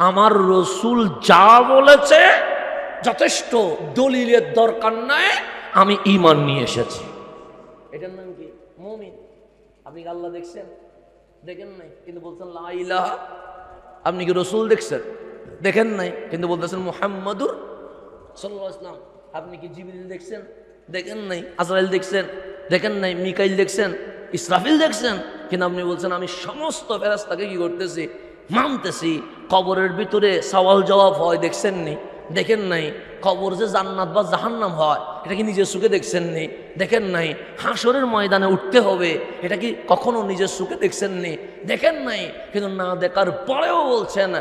আমার রসুল যা বলেছে যথেষ্ট, দলিলের দরকার নাই, আমি ঈমান নিয়ে এসেছি। এটার নাম কি? মুমিন। আপনি কি আল্লাহ দেখছেন? দেখেন নাই, কিন্তু বলছেন লা ইলাহা। আপনি কি রসুল দেখছেন? দেখেন নাই, কিন্তু বলতেছেন মুহাম্মাদুর সাল্লাল্লাহু আলাইহি ওয়াসাল্লাম। আপনি কি জিবরিল দেখছেন? দেখেন নাই। আজরাইল দেখছেন? দেখেন নাই। মিকাইল দেখছেন? ইসরাফিল দেখছেন? কিন্তু আপনি বলছেন আমি সমস্ত ফেরেশতাকে কি করতেছি? মানতেছি। কবরের ভিতরে সওয়াল জবাব হয়, দেখছেন নি? দেখেন নাই। কবর যে জান্নাত বা জাহান্নাম হয়, এটা কি নিজের চোখে দেখছেন নি? দেখেন নাই। হাসরের ময়দানে উঠতে হবে, এটা কি কখনো নিজের চোখে দেখছেন নি? দেখেন নাই। কিন্তু না দেখার পরেও বলছেন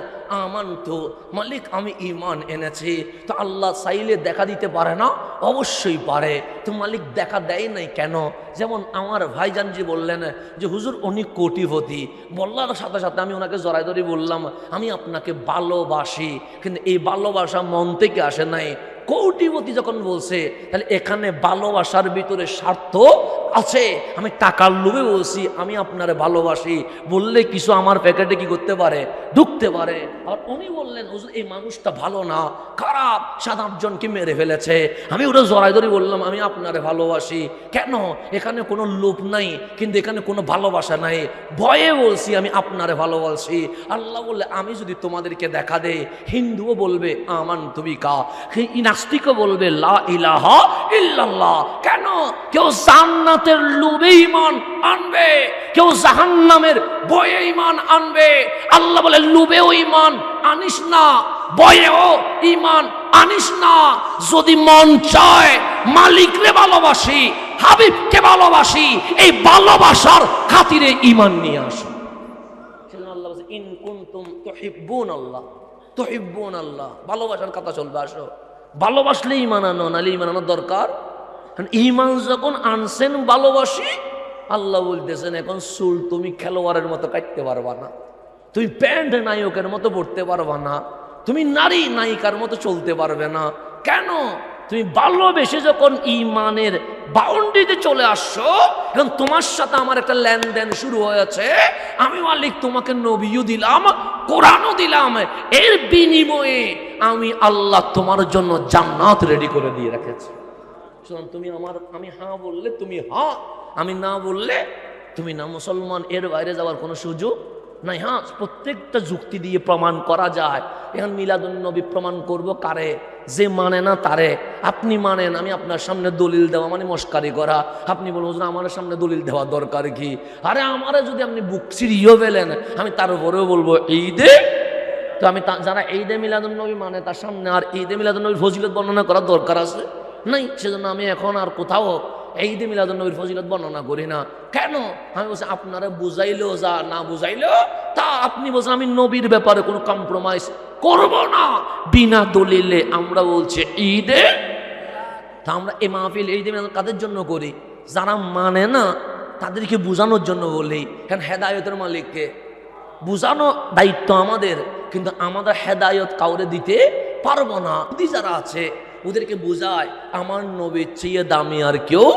আমানতু, মালিক আমি ঈমান এনেছি। তো আল্লাহ চাইলে দেখা দিতে পারে না? অবশ্যই পারে। তো মালিক দেখা দেয় নাই কেন? যেমন আমার ভাইজানজি বললেন যে হুজুর উনি কোটিপতি, বলার সাথে সাথে আমি ওনাকে জড়াই ধরে বললাম আমি আপনাকে ভালোবাসি, কিন্তু এই ভালোবাসা মন থেকে আসে নাই। কোটিপতি যখন বলছে, তাহলে এখানে ভালোবাসার ভিতরে স্বার্থ আছে। আমি টাকার লোভে বলছি আমি আপনারে ভালোবাসি, বললে কিছু আমার প্যাকেটে কি করতে পারে? ঢুকতে পারে। আর উনি বললেন হুজুর এই মানুষটা ভালো না, খারাপ, 7-8 জনকে মেরে ফেলেছে। আমি ওটা জড়াই ধরে বললাম আমি আপনারে ভালোবাসি। কেন? এখানে কোনো লোভ নাই, কিন্তু এখানে কোনো ভালোবাসা নাই, ভয়ে বলছি আমি আপনারে ভালোবাসি। আল্লাহ বললে আমি যদি তোমাদেরকে দেখা দেই, হিন্দুও বলবে আমানতু বিকা, নাস্তিকও বলবে লা ইলাহা ইল্লাল্লাহ। কেন? কেউ জান্নাতের লোভে ঈমান আনবে, কেউ জাহান্নামের ভয়ে ঈমান আনবে। আল্লাহ বলে লোভেও ঈমান আনিস না, ভয়েও ঈমান আনিস না। যদি মন চায় মালিকরে ভালোবাসি, হাবিবকে ভালোবাসি, এই ভালোবাসার খাতিরে ঈমান নিয়ে আসো। সেজন্য আল্লাহ বলে ইন কুনতুম তুহিব্বুনাল্লাহ তুহিব্বুনাল্লাহ, ভালোবাসার কথা চলবে, আসো। ভালোবাসলে ঈমান আনো, নাহলে ঈমান আনার দরকার। ঈমান যখন আনছেন ভালোবাসি, আল্লাহ বলতেছেন এখন চুল তুমি খেলোয়াড়ের মতো কাটতে পারবা না, তুমি প্যান্ট নায়কের মতো পড়তে পারবা না, তুমি নারী নায়িকার মতো চলতে পারবে না। কেন? তুমি ভালোবেসে যখন ঈমানের বাউন্ডারিতে চলে আসছো, এখন তোমার সাথে আমার একটা লেনদেন শুরু হয়েছে। আমি মালিক তোমাকে নবীও দিলাম, কোরআনও দিলাম, এর বিনিময়ে আমি আল্লাহ তোমার জন্য জান্নাত রেডি করে দিয়ে রেখেছি। তুমি আমি হ্যাঁ বললে তুমি হ্যাঁ, আমি না বললে তুমি না। মুসলমান এর বাইরে যাওয়ার কোনো সুযোগ নাই। হ্যাঁ, প্রত্যেকটা যুক্তি দিয়ে প্রমাণ করা যায়। এখন মিলাদুন নবী প্রমাণ করব কারে? যে মানে না তারে। আপনি মানেন, আমি আপনার সামনে দলিল দেওয়া মানে মস্কারি করা। আপনি বলুন হুজুর আমার সামনে দলিল দেওয়া দরকার কি? আরে আমারে যদি আপনি বুক ছিড়িয়ে ফেলেন, আমি তার উপরেও বলবো ঈদে। তো আমি যারা ঈদে মিলাদুন নবী মানে তার সামনে আর ঈদে মিলাদুন নবীর ফজিলত বর্ণনা করার দরকার আছে নাই। সেজন্য আমি এখন আর কোথাও ঈদে মিলাদুন নবীর ফজিলত বর্ণনা করি না। কেন? আমি বলছি আপনারা বুঝাইলেও যা, না বুঝাইলেও তা। আপনি বলছেন আমি নবীর ব্যাপারে কোনো কম্প্রোমাইজ করব না বিনা দলিলে। আমরা বলছি ঈদে। তা আমরা এই মাহফিল ঈদে মিলাদ কাদের জন্য করি? যারা মানে না তাদেরকে বোঝানোর জন্য বলি। কারণ হেদায়েতের মালিককে বুঝানো দায়িত্ব আমাদের, কিন্তু আমাদের হেদায়ত কাউরে দিতে পারবো না। যারা আছে ওদেরকে বুঝায় আমার নবীর চেয়ে দামি আর কেউ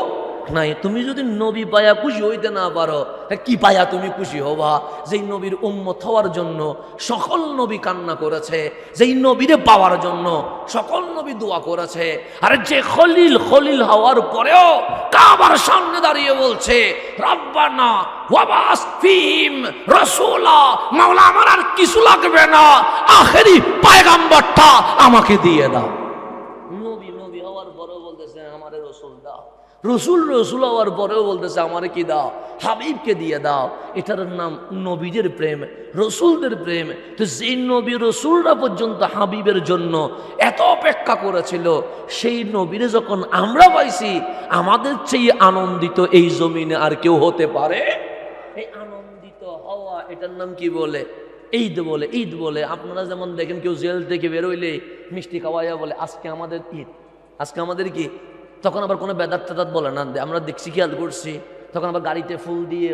নাই। তুমি যদি নবী পায়া খুশি হইতে না পারো, কি পায়া তুমি খুশি হবা? যেই নবীর উম্মত হওয়ার জন্য সকল নবী কান্না করেছে, যেই নবীরে পাওয়ার জন্য সকল নবী দোয়া করেছে। আরে যে খলিল খলিল হওয়ার পরেও কাবার সামনে দাঁড়িয়ে বলছে রব্বানা ওয়াবাস ফিহিম রাসূলা, মাওলা আমার আর কিছু লাগবে না, আখেরি পয়গম্বরটা আমাকে দিয়ে দাও। নবী নবী হওয়ার পরেও বলতেছে আমারে রাসূল দাও। রসুল রসুল হওয়ার পরেও বলতেছে আমারে কি দাও? হাবিবকে দিয়ে দাও। এটার নাম নবীদের প্রেম, রসুলদের প্রেম। তো যেই নবী রসুলরা পর্যন্ত হাবিবের জন্য এত অপেক্ষা করেছিল, সেই নবীরে যখন আমরা পাইছি, আমাদের চেয়ে আনন্দিত এই জমিনে আর কেউ হতে পারে? এই আনন্দিত হওয়া, এটার নাম কি বলে? ঈদ বলে। ঈদ বলে। আপনারা যেমন দেখেন কেউ জেল থেকে বেরোইলে মিষ্টি খাওয়াইয়া বলে আজকে আমাদের ঈদ, আজকে আমাদের কি। তখন আবার কোনো বেদাত টেদাত বলে না, আমরা দেখছি, খেয়াল করছি। তখন আবার গাড়িতে ফুল দিয়ে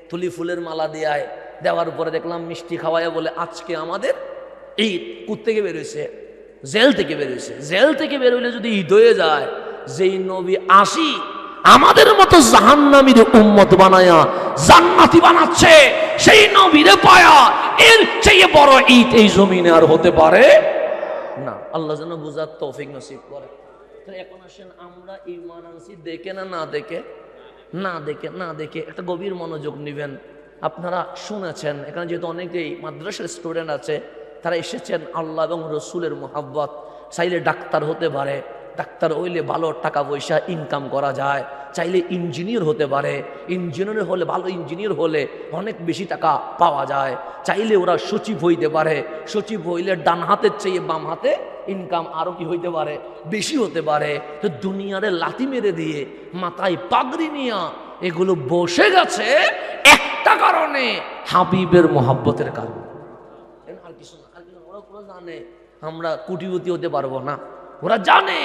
তুলি ফুলের মালা দেয়, দেওয়ার পরে দেখলাম মিষ্টি খাওয়াইয়া বলে আজকে আমাদের ঈদ। কোত্থেকে বেরোইছে? জেল থেকে বেরোইছে। জেল থেকে বেরোইলে যদি ঈদ হয়ে যায়, যেই নবী আসি আমাদের মতো জাহান্নামীর উম্মত বানায়া জান্নাতি বানাচ্ছে, সেই নবীরে পায়া এর চেয়ে বড় ঈদ এই জমিনে আর হতে পারে না। আল্লাহ যেন বুঝার তৌফিক নসিব করে। এখন আসেন আমরা ঈমান আনছি দেখে না না দেখে? না দেখে। না দেখে একটা গভীর মনোযোগ নিবেন। আপনারা শুনেছেন এখানে যেহেতু অনেকেই মাদ্রাসার স্টুডেন্ট আছে, তারা এসেছেন আল্লাহ এবং রসুলের মোহাব্বত। চাইলে ডাক্তার হতে পারে, ডাক্তার হইলে ভালো টাকা পয়সা ইনকাম করা যায়। চাইলে ইঞ্জিনিয়ার হতে পারে, ইঞ্জিনিয়ার হলে ভালো ইঞ্জিনিয়ার হলে অনেক বেশি টাকা পাওয়া যায়। চাইলে ওরা সচিব হইতে পারে, সচিব হইলে ডান হাতের চেয়ে বাম হাতে ইনকাম আরো কি হইতে পারে, বেশি হতে পারে। তো দুনিয়ারে লাথি মেরে দিয়ে মাথায় পাগড়ি নিয়া এগুলো বসে গেছে একটা কারণে, হাবিবের মোহাব্বতের কারণে। আর কিছু না, আর কিছু। ওরা জানে আমরা কোটিপতি হতে পারবো না। ওরা জানে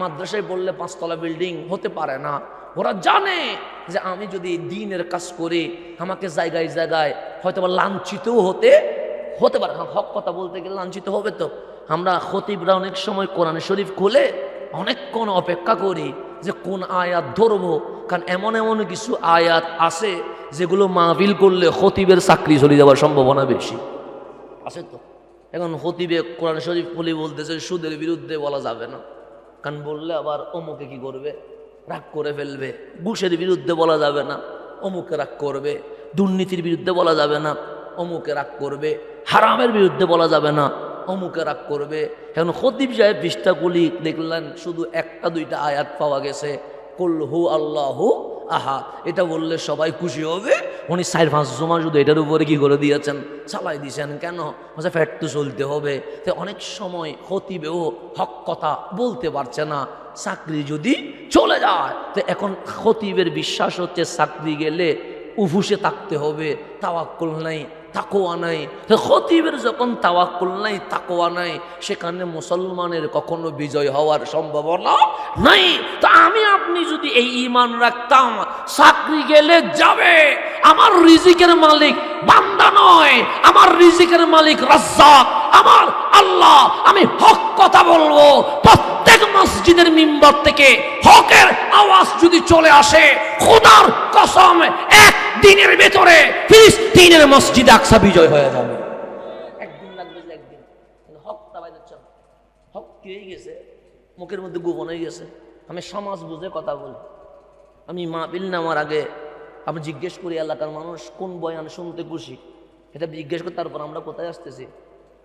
মাদ্রাসায় বললে 5 তলা বিল্ডিং হতে পারে না। ওরা জানে যে আমি যদি দ্বীনের কাজ করি আমাকে জায়গায় জায়গায় হয়তো লাঞ্ছিতও হতে পারে। হক কথা বলতে গেলে লাঞ্ছিত হবে। তো আমরা খতিবরা অনেক সময় কোরআন শরীফ খুলে অনেকক্ষণ অপেক্ষা করি যে কোন আয়াত ধরবো, কারণ এমন এমন কিছু আয়াত আছে যেগুলো মাহফিল করলে খতিবের চাকরি চলে যাওয়ার সম্ভাবনা বেশি আছে। তো এখন খতিবে কোরআন শরীফ খুলে বলতেছে সুদের বিরুদ্ধে বলা যাবে না, কারণ বললে আবার অমুকে কি করবে, রাগ করে ফেলবে। ঘুষের বিরুদ্ধে বলা যাবে না, অমুকে রাগ করবে। দুর্নীতির বিরুদ্ধে বলা যাবে না, অমুকে রাগ করবে। হারামের বিরুদ্ধে বলা যাবে না, অমুকে রাগ করবে। এখন খতিব সাহেব পৃষ্ঠাগুলি দেখলেন শুধু 1-2টা আয়াত পাওয়া গেছে, কুল হু আল্লাহু আহাদ, এটা বললে সবাই খুশি হবে। উনি 4-5 জমা শুধু এটার উপরে কি করে দিয়েছেন, চালাই দিয়েছেন। কেন? ফ্যাট তো চলতে হবে। তো অনেক সময় খতিবেও হক কথা বলতে পারছে না, চাকরি যদি চলে যায়। তো এখন খতিবের বিশ্বাস হচ্ছে চাকরি গেলে উফুসে থাকতে হবে, তাওয়াক্কুল নাই, তাকওয়া নাই। তো খতিবের যখন তাওয়াক্কুল নাই, তাকওয়া নাই, সেখানে মুসলমানের কখনো বিজয় হওয়ার সম্ভাবনা নাই। তো আমি আপনি যদি এই ঈমান রাখতাম চাকরি গেলে যাবে, আমার রিজিকের মালিক বান্দা নয়, আমার রিজিকের মালিক রাজ্জাক আমার আল্লাহ। আমি হক কথা বলবো, প্রত্যেক মসজিদের মিম্বর থেকে হকের আওয়াজ যদি চলে আসে, খোদার কসম একদিনের ভেতরে ফিলিস্তিনের মসজিদ আকসা বিজয় হয়ে যাবে। একদিন লাগবে, যে একদিন। হকটা বাইরে চল, হক কি হয়ে গেছে, মুখের মধ্যে গোপন হয়ে গেছে। আমি সমাজ বুঝে কথা বলি। আমি মাহফিল নামার আগে আমি জিজ্ঞেস করি এলাকার মানুষ কোন বয়ান শুনতে খুশি। এটা জিজ্ঞেস করে তারপর আমরা কোথায় আসতেছি,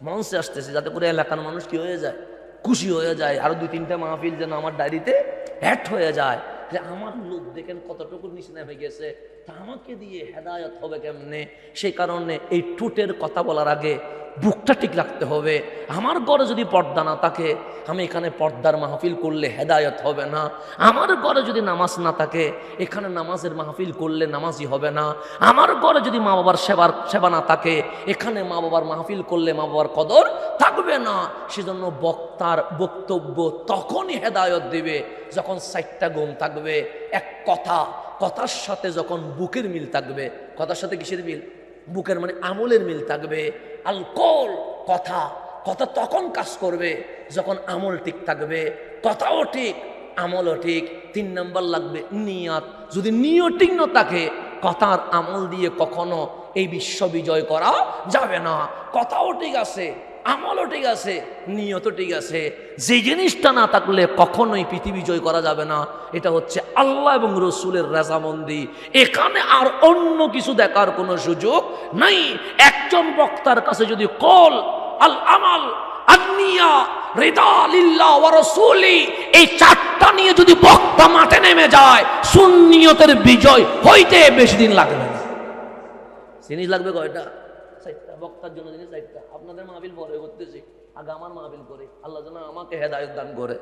মঞ্চে আসতেছি, যাতে করে এলাকার মানুষ কি হয়ে যায়, খুশি হয়ে যায়। আরো 2-3টা মাহফিল যেন আমার ডায়েরিতে অ্যাড হয়ে যায় যে আমার লোক দেখেন কতটুকু নিচে নেমে গেছে, তা আমাকে দিয়ে হেদায়ত হবে কেমনে। সেই কারণে এই টুটের কথা বলার আগে বুকটা ঠিক রাখতে হবে। আমার ঘরে যদি পর্দা না থাকে, আমি এখানে পর্দার মাহফিল করলে হেদায়ত হবে না। আমার ঘরে যদি নামাজ না থাকে, এখানে নামাজের মাহফিল করলে নামাজই হবে না। আমার ঘরে যদি মা বাবার সেবা না থাকে, এখানে মা বাবার মাহফিল করলে মা বাবার কদর থাকবে না। সেজন্য বক্তার বক্তব্য তখনই হেদায়ত দিবে যখন 4টা গুণ থাকবে। এক কথার সাথে যখন বুকের মিল থাকবে। কথার সাথে কিসের মিল? বুকের মানে আমলের মিল থাকবে। আল কওল কথা তখন কাজ করবে যখন আমল ঠিক থাকবে। কথাও ঠিক, আমলও ঠিক। 3 নাম্বার লাগবে নিয়ত। যদি নিয়ত ঠিক না থাকে, কথার আমল দিয়ে কখনো এই বিশ্ব বিজয় করা যাবে না। কথাও ঠিক আছে, আমলও ঠিক আছে, নিয়ত ঠিক আছে। যে জিনিসটা না থাকলে কখনোই পৃথিবী জয় করা যাবে না, এটা হচ্ছে আল্লাহ এবং রসুলের রাজামন্দি। এখানে আর অন্য কিছু দেখার কোনো সুযোগ নাই। একজন বক্তার কাছে যদি কল আল আমাল আনিয়া রিদা লিল্লাহ ওয়া রাসূলি এই 4টা নিয়ে যদি বক্তা মাঠে নেমে যায়, সুন্নিয়তের বিজয় হইতে বেশি দিন লাগবে না। জিনিস লাগবে কয়টা? 4টা। বক্তার জন্য জিনিস 4টা। আপনাদের মাহফিল পরে করতেছি, আগে আমার মাহফিল করে আল্লাহ যেন আমাকে হেদায়েত দান করে।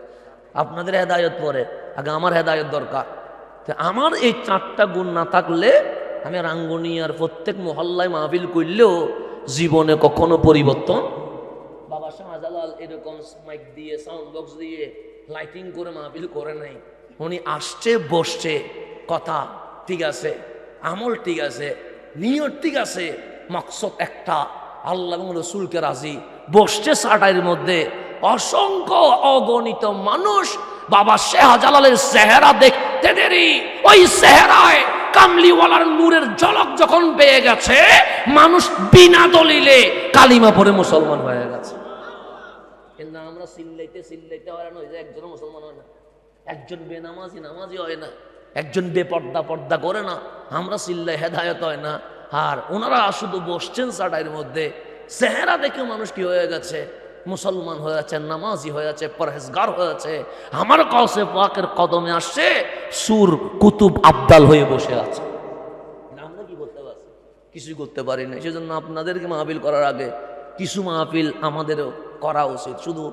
আপনাদের হেদায়েত পরে, আগে আমার হেদায়েত দরকার। আমার এই 4টা গুণ না থাকলে আমি রাঙ্গুনিয়ার প্রত্যেক মহল্লায় মাহফিল করলেও জীবনে কখনো পরিবর্তন। বাবা শাহজালাল এরকম মাইক দিয়ে, সাউন্ড বক্স দিয়ে, লাইটিং করে মাহফিল করে নাই। উনি আসছে, বসছে, কথা ঠিক আছে, আমল ঠিক আছে, নিয়ত ঠিক আছে, মকসদ একটা, আল্লাহ এবং রসুলকে রাজি। বসছে সাটাইয়ের মধ্যে অসংখ্য অগণিত মানুষ বাবা শাহজালালের চেহারা দেখতে দেরি, ওই চেহারায় কামলিওয়ালার নূরের ঝলক যখন পেয়ে গেছে, মানুষ বিনা দলিলে কালিমা পড়ে মুসলমান হয়ে গেছে। কিন্তু আমরা চিল্লাইতে হয়রান হয়ে যায়, একজনও মুসলমান হয় না। একজন নামাজি হয় না, একজন পর্দা করে না, আমরা চিল্লাই হেদায়েত হয় না। আর ওনারা শুধু বসছেন সাটাইয়ের মধ্যে, চেহারা দেখে মানুষ কি হয়ে গেছে, মুসলমান হয়েছে, নামাজি হয়েছে, পরহেজগার হয়েছে। আমার কাছে পাকের কদমে আসছে, সুর কুতুব আবদাল হয়ে বসে আছে। আমরা কি করতে পারছি? কিছুই করতে পারি না। সেজন্য আপনাদেরকে মাহফিল করার আগে কিছু মাহফিল আমাদেরও করা উচিত। শুধু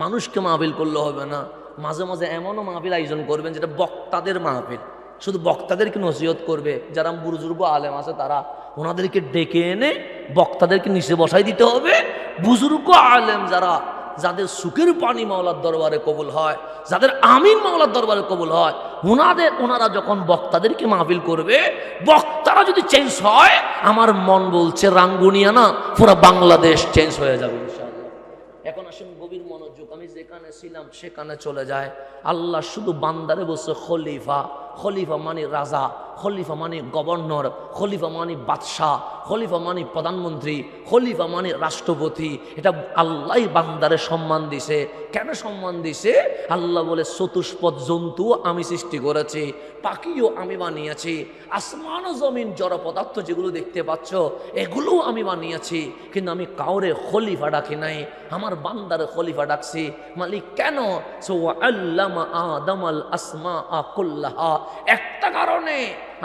মানুষকে মাহফিল করলে হবে না, মাঝে মাঝে এমনও মাহফিল আয়োজন করবেন যেটা বক্তাদের মাহফিল। শুধু বক্তাদেরকে নসিহত করবে, যারা বুজুর্গ আলেম আছে তারা, ওনাদেরকে ডেকে এনে বক্তাদেরকে নিচে বসাই দিতে হবে। বুজুর্গ আলেম যারা, যাদের সুখের পানি মাওলার দরবারে কবুল হয়, যাদের আমিন মাওলার দরবারে কবুল হয়, ওনারা যখন বক্তাদেরকে মাহফিল করবে, বক্তারা যদি চেঞ্জ হয়, আমার মন বলছে রাঙ্গুনিয়া না, পুরো বাংলাদেশ চেঞ্জ হয়ে যাবে ইনশাআল্লাহ। এখন আসেন গভীর মনোযোগ, আমি যেখানে ছিলাম সেখানে চলে যায়। আল্লাহ শুধু বান্দারে বলছে খলিফা। খলিফা মানে রাজা, খলিফা মানে গভর্নর, খলিফা মানে বাদশাহ, খলিফা মানে প্রধানমন্ত্রী, খলিফা মানে রাষ্ট্রপতি। এটা আল্লাহ বান্দারে সম্মান দিছে। কেন সম্মান দিছে? আল্লাহ বলে চতুষ্পদ জন্তু আমি সৃষ্টি করেছি, পাখিও আমি বানিয়েছি, আসমান ও জমিন জড় পদার্থ যেগুলো দেখতে পাচ্ছ এগুলোও আমি বানিয়েছি। কিন্তু আমি কাউরে খলিফা ডাকি নাই, আমার বান্দারে খলিফা ডাকছি। মালিক কেন? আল্লামা আদমাল আসমা কুল্লাহা। একটা কারণে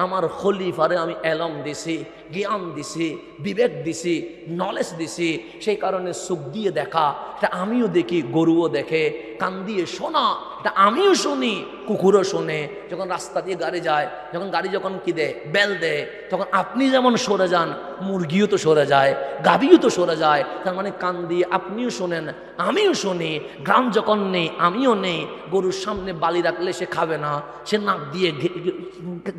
আমার খলিফারে আমি এলম দিছি, জ্ঞান দিছি, বিবেক দিছি, নলেজ দিছি। সেই কারণে চোখ দিয়ে দেখা, এটা আমিও দেখি, গরুও দেখে। কান দিয়ে শোনা, এটা আমিও শুনি, কুকুরও শোনে। যখন রাস্তা দিয়ে গাড়ি যায়, যখন কি দেয়, বেল দেয়, তখন আপনি যেমন সরে যান, মুরগিও তো সরে যায়, গাভীও তো সরে যায়। তার মানে কান দিয়ে আপনিও শোনেন, আমিও শুনি। ঘ্রাণ যখন নেই, আমিও নেই। গরুর সামনে বালি রাখলে সে খাবে না, সে নাক দিয়ে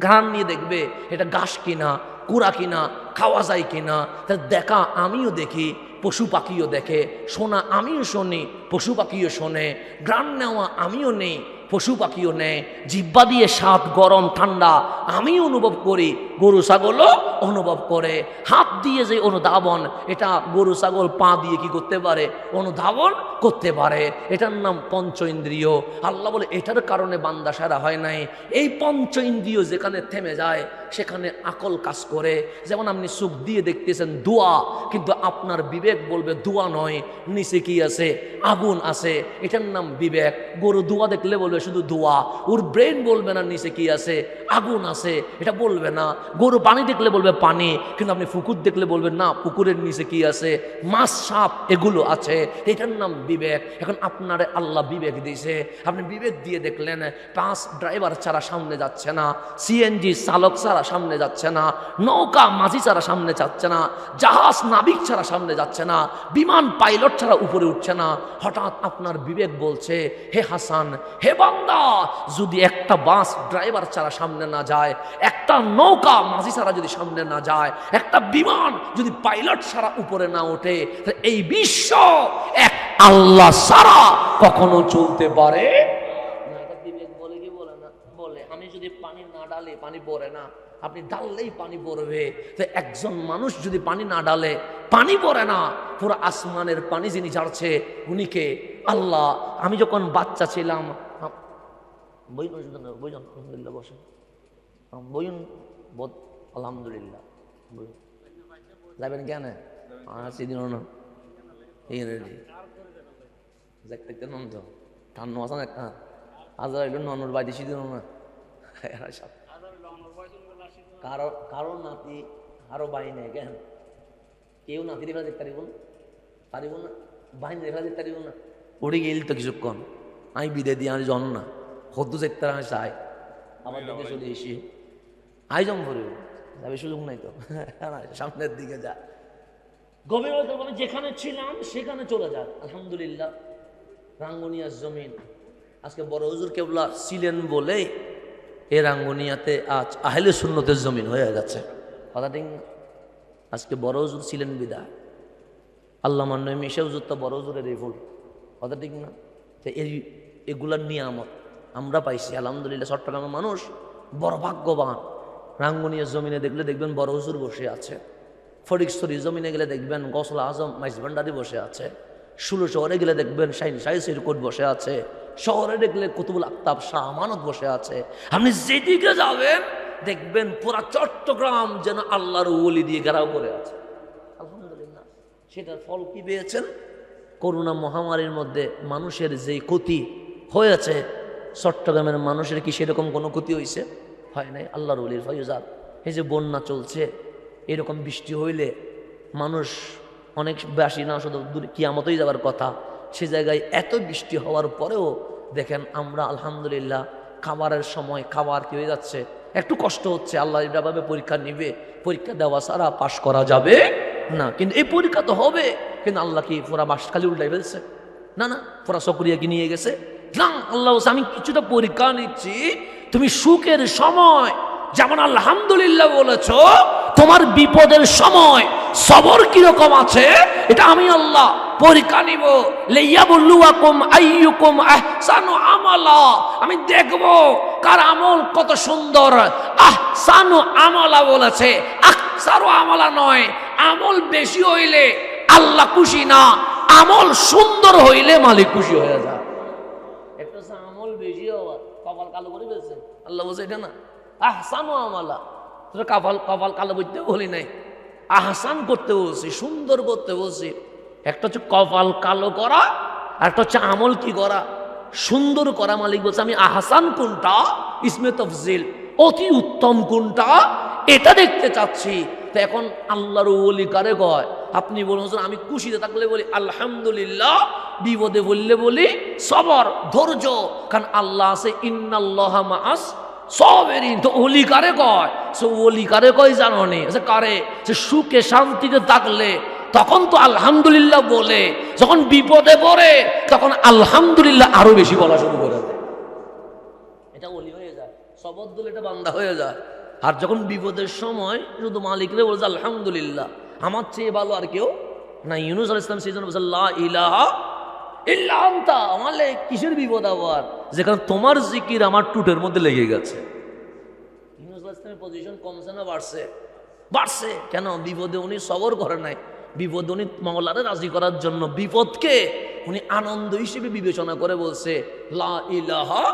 ঘ্রাণ নিয়ে দেখবে এটা ঘাস কিনা, কুড়া কিনা, খাওয়া যায় কিনা। তার দেখা আমিও দেখি, পশু পাখিও দেখে। শোনা আমিও শুনি, পশু পাখিও শোনে। ঘ্রাণ নেওয়া আমিও নেই, পশু পাখিও নেয়। জিহ্বা দিয়ে স্বাদ, গরম, ঠান্ডা আমি অনুভব করি, গরু ছাগলও অনুভব করে। হাত দিয়ে যে অনুধাবন, এটা গরু ছাগল পা দিয়ে কি করতে পারে? অনুধাবন করতে পারে। এটার নাম পঞ্চ ইন্দ্রিয়। আল্লাহ বলে এটার কারণে বান্দা সারা হয় নাই। এই পঞ্চ ইন্দ্রিয় যেখানে থেমে যায়, সেখানে আকল কাজ করে। যেমন আপনি চোখ দিয়ে দেখতেছেন দোয়া, কিন্তু আপনার বিবেক বলবে দোয়া নয়, নিচে কি আছে, আগুন আছে, এটার নাম বিবেক। গরু দোয়া দেখলে বলবে শুধু দোয়া, ওর ব্রেন বলবে না নিচে কি আছে, আগুন আছে, এটা বলবে না। গরু পানি দেখলে বলবে পানি, কিন্তু আপনি পুকুর দেখলে বলবেন না পুকুরের নিচে কি আছে, মাছ সাপ এগুলো আছে, এটার নাম বিবেক। এখন আপনারে আল্লাহ বিবেক দিয়েছে, আপনি বিবেক দিয়ে দেখলেন বাস ড্রাইভার ছাড়া সামনে যাচ্ছে না, সিএনজি চালক ছাড়া সামনে যাচ্ছে না, নৌকা মাঝি ছাড়া সামনে যাচ্ছে না, জাহাজ নাবিক ছাড়া সামনে যাচ্ছে না, বিমান পাইলট ছাড়া উপরে উঠছে না। হঠাৎ আপনার বিবেক বলছে, হে হাসান, হে বান্দা, যদি একটা বাস ড্রাইভার ছাড়া সামনে না যায়, একটা নৌকা মাঝি ছাড়া যদি সামনে না যায়, একটা বিমান যদি পাইলট ছাড়া উপরে না ওঠে, এই বিশ্ব এক আল্লাহ ছাড়া কখনো চলতে পারে না। এটা বিবেক বলে কি বলে না? বলে। আমি যদি পানি না ডালে পানি পড়ে না, আপনি ডাললেই পানি পড়বে। তো একজন মানুষ যদি পানি না ডালে পানি পড়ে না। পুরো আসমানের পানি যিনি ঝাড়ছে উনিকে আল্লাহ। আমি যখন বাচ্চা ছিলাম, আলহামদুলিল্লাহ বসেন, বইন বোধ আলহামদুলিল্লাহ যাবেন কেন সেদিন না এই রেডি দেখতে নন্দ ঠান্ডা আসান একটা হাজার এলো নন্নর বাড়ি সেদিন না কারো নাতি আরো বাই নেই কেন, কেউ নাতি দেখা যেতে পারিব না, বাহিনী দেখা যেতে পারিব না। উড়ে গেল তো কিছুক্ষণ, আমি বিদায় দিয়ে আমি জন না হদ্দু যেতে আমি চাই, আমার দিকে চলে এসি আইজম ভরে যাবে, সুযোগ নাই তো সামনের দিকে যা। গভীর আমি যেখানে ছিলাম সেখানে চলে যাক। আলহামদুলিল্লাহ রাঙ্গুনিয়ার জমিন আজকে বড় হুজুর কেবলা ছিলেন বলে এ রাঙ্গুনিয়াতে আজ আহলে সুন্নতের জমিন হয়ে গেছে। কথা ঠিক না? আজকে বড় হুজুর ছিলেন বিদায়, আল্লাহ মান্য মিশা হুজুর তো বড় হুজুরের এই ভুল। কথা ঠিক না? এগুলার নিয়ামত আমরা পাইছি আলহামদুলিল্লাহ। চট্টগ্রামের মানুষ বড় ভাগ্যবান। রাঙ্গুনিয়ার জমিনে দেখলে দেখবেন বড় হুজুর বসে আছে, ফটিকছড়ি জমিনে গেলে দেখবেন গসল আজম মাইজ ভান্ডারি বসে আছে, ষোলো শহরে গেলে দেখবেন শাহিন শাহী সিরকোট বসে আছে, শহরে দেখলে কুতুবুল আক্তাব শাহ আমানত বসে আছে। আপনি যেদিকে যাবেন দেখবেন পুরা চট্টগ্রাম যেন আল্লাহর ওলি দিয়ে ঘেরাও করে আছে। আলহামদুলিল্লাহ। সেটার ফল কি পেয়েছেন? করোনা মহামারীর মধ্যে মানুষের যে ক্ষতি হয়েছে, চট্টগ্রামের মানুষের কি সেরকম কোনো ক্ষতি হয়েছে? হয় নাই। আল্লাহর ওলির ফয়জাত। এই যে বন্যা চলছে, এরকম বৃষ্টি হইলে মানুষ অনেক বেশি না, শুধু কিয়ামতই যাওয়ার কথা, সে জায়গায় এত বৃষ্টি হওয়ার পরেও দেখেন আমরা আলহামদুলিল্লাহ খাবারের সময় খাবার কি হয়ে যাচ্ছে, একটু কষ্ট হচ্ছে। আল্লাহ এভাবে পরীক্ষা নিবে, পরীক্ষা দেওয়া ছাড়া পাশ করা যাবে না। কিন্তু এই পরীক্ষা তো হবে, কিন্তু আল্লাহ কি পুরা বাস খালি উল্টাই ফেলছে? না না, পুরা সক্রিয়া কি নিয়ে গেছে না। আল্লাহ আমি কিছুটা পরীক্ষা নিচ্ছি, তুমি সুখের সময় যেমন আলহামদুলিল্লাহ বলেছ, তোমার বিপদের সময় সবর কিরকম আছে এটা আমি আল্লাহ পরীক্ষা নিব। লিয়াবলুয়াকুম আইয়ুকুম আহসানু আমালা, আমি দেখব কার আমল কত সুন্দর। আহসানু আমালা বলেছে, আকসারু আমালা নয়। আমল বেশি হইলে আল্লাহ খুশি না, আমল সুন্দর হইলে মালিক খুশি হয়ে যায়। একটা আমল বেশি হওয়া কপাল কালো করে ফেলছে, আল্লাহ বলছে এটা না আহসানু আমালা। তোর কপাল কালো করতে বলি নাই, আহসান করতে বলছি, সুন্দর করতে বলছি। একটা হচ্ছে কপাল কালো করা, আর একটা হচ্ছে আমল কি করা, সুন্দর করা। মালিক বলছে আমি আহসান কোনটা, ইসমে তফজিল, অতি উত্তম কোনটা এটা দেখতে চাচ্ছি। তো এখন আল্লাহর ওলি কারে কয়? আপনি বলুন আমি খুশিতে থাকলে বলি আলহামদুলিল্লাহ, বিপদে বললে বলি সবর, ধৈর্য। কারণ আল্লাহ আছে ইন্নাল্লাহা মাআস সাবিরিন। তো ওলি কারে কয়? সে ওলি কারে কয় জানো নি? কারে? সে সুখে শান্তিতে থাকলে তখন তো আলহামদুলিল্লাহ বলে, যখন বিপদে পড়ে তখন আলহামদুলিল্লাহ আরো বেশি বলা শুরু করে দেয়। এটা ওলি হয়ে যায়, সবর দিলে এটা বান্দা হয়ে যায়। আর যখন বিপদের সময় শুধু মালিকরে বলছে আলহামদুলিল্লাহ, আমার চেয়ে ভালো আর কেউ না। ইউনূস আলাইহিস সালাম সেই জন্য বলছে লা ইলাহা ইল্লা আনতা। মালিক কিসের বিপদ আবার, যেখানে তোমার জিকির আমার টুটের মধ্যে লেগে গেছে। ইউনূস আলাইহিস সালামের পজিশন কমছে না বাড়ছে? বাড়ছে। কেন? বিপদে উনি সবর করে নাই। বিপদে উনি মাওলারে রাজি করার জন্য বিপদকে উনি আনন্দ হিসেবে বিবেচনা করে বলছে লা ইলাহা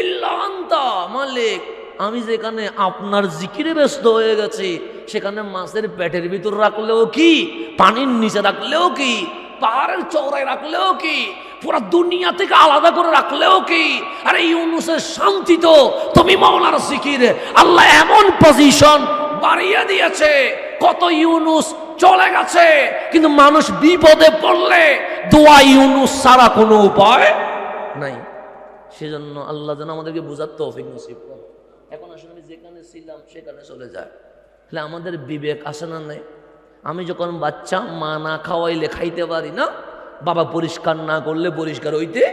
ইল্লা আনতা। মালিক আমি যেখানে আপনার জিকিরে ব্যস্ত হয়ে গেছি, সেখানে মাছের পেটের ভিতর রাখলেও কি, পানির নিচে রাখলেও কি, পাহাড়ের চওড়ায় রাখলেও কি, পুরো দুনিয়া থেকে আলাদা করে রাখলেও কি, আরে ইউনুসের শান্তি তো তুমি মাওলার জিকির। আল্লাহ এমন পজিশন বাড়িয়ে দিয়েছে, কত ইউনুস চলে গেছে, কিন্তু মানুষ বিপদে পড়লে দোয়া ইউনুস ছাড়া কোনো উপায় নাই। সেজন্য আল্লাহ যেন আমাদেরকে বুঝার তৌফিক নসিব করে। এখন আসলে আমি যেখানে ছিলাম সেখানে চলে যায়, তাহলে আমাদের বিবেক আসে না নাই? আমি যখন বাচ্চা, মা না খাওয়াইলে খাইতে পারি না, বাবা পরিষ্কার না করলে পরিষ্কার হইতে,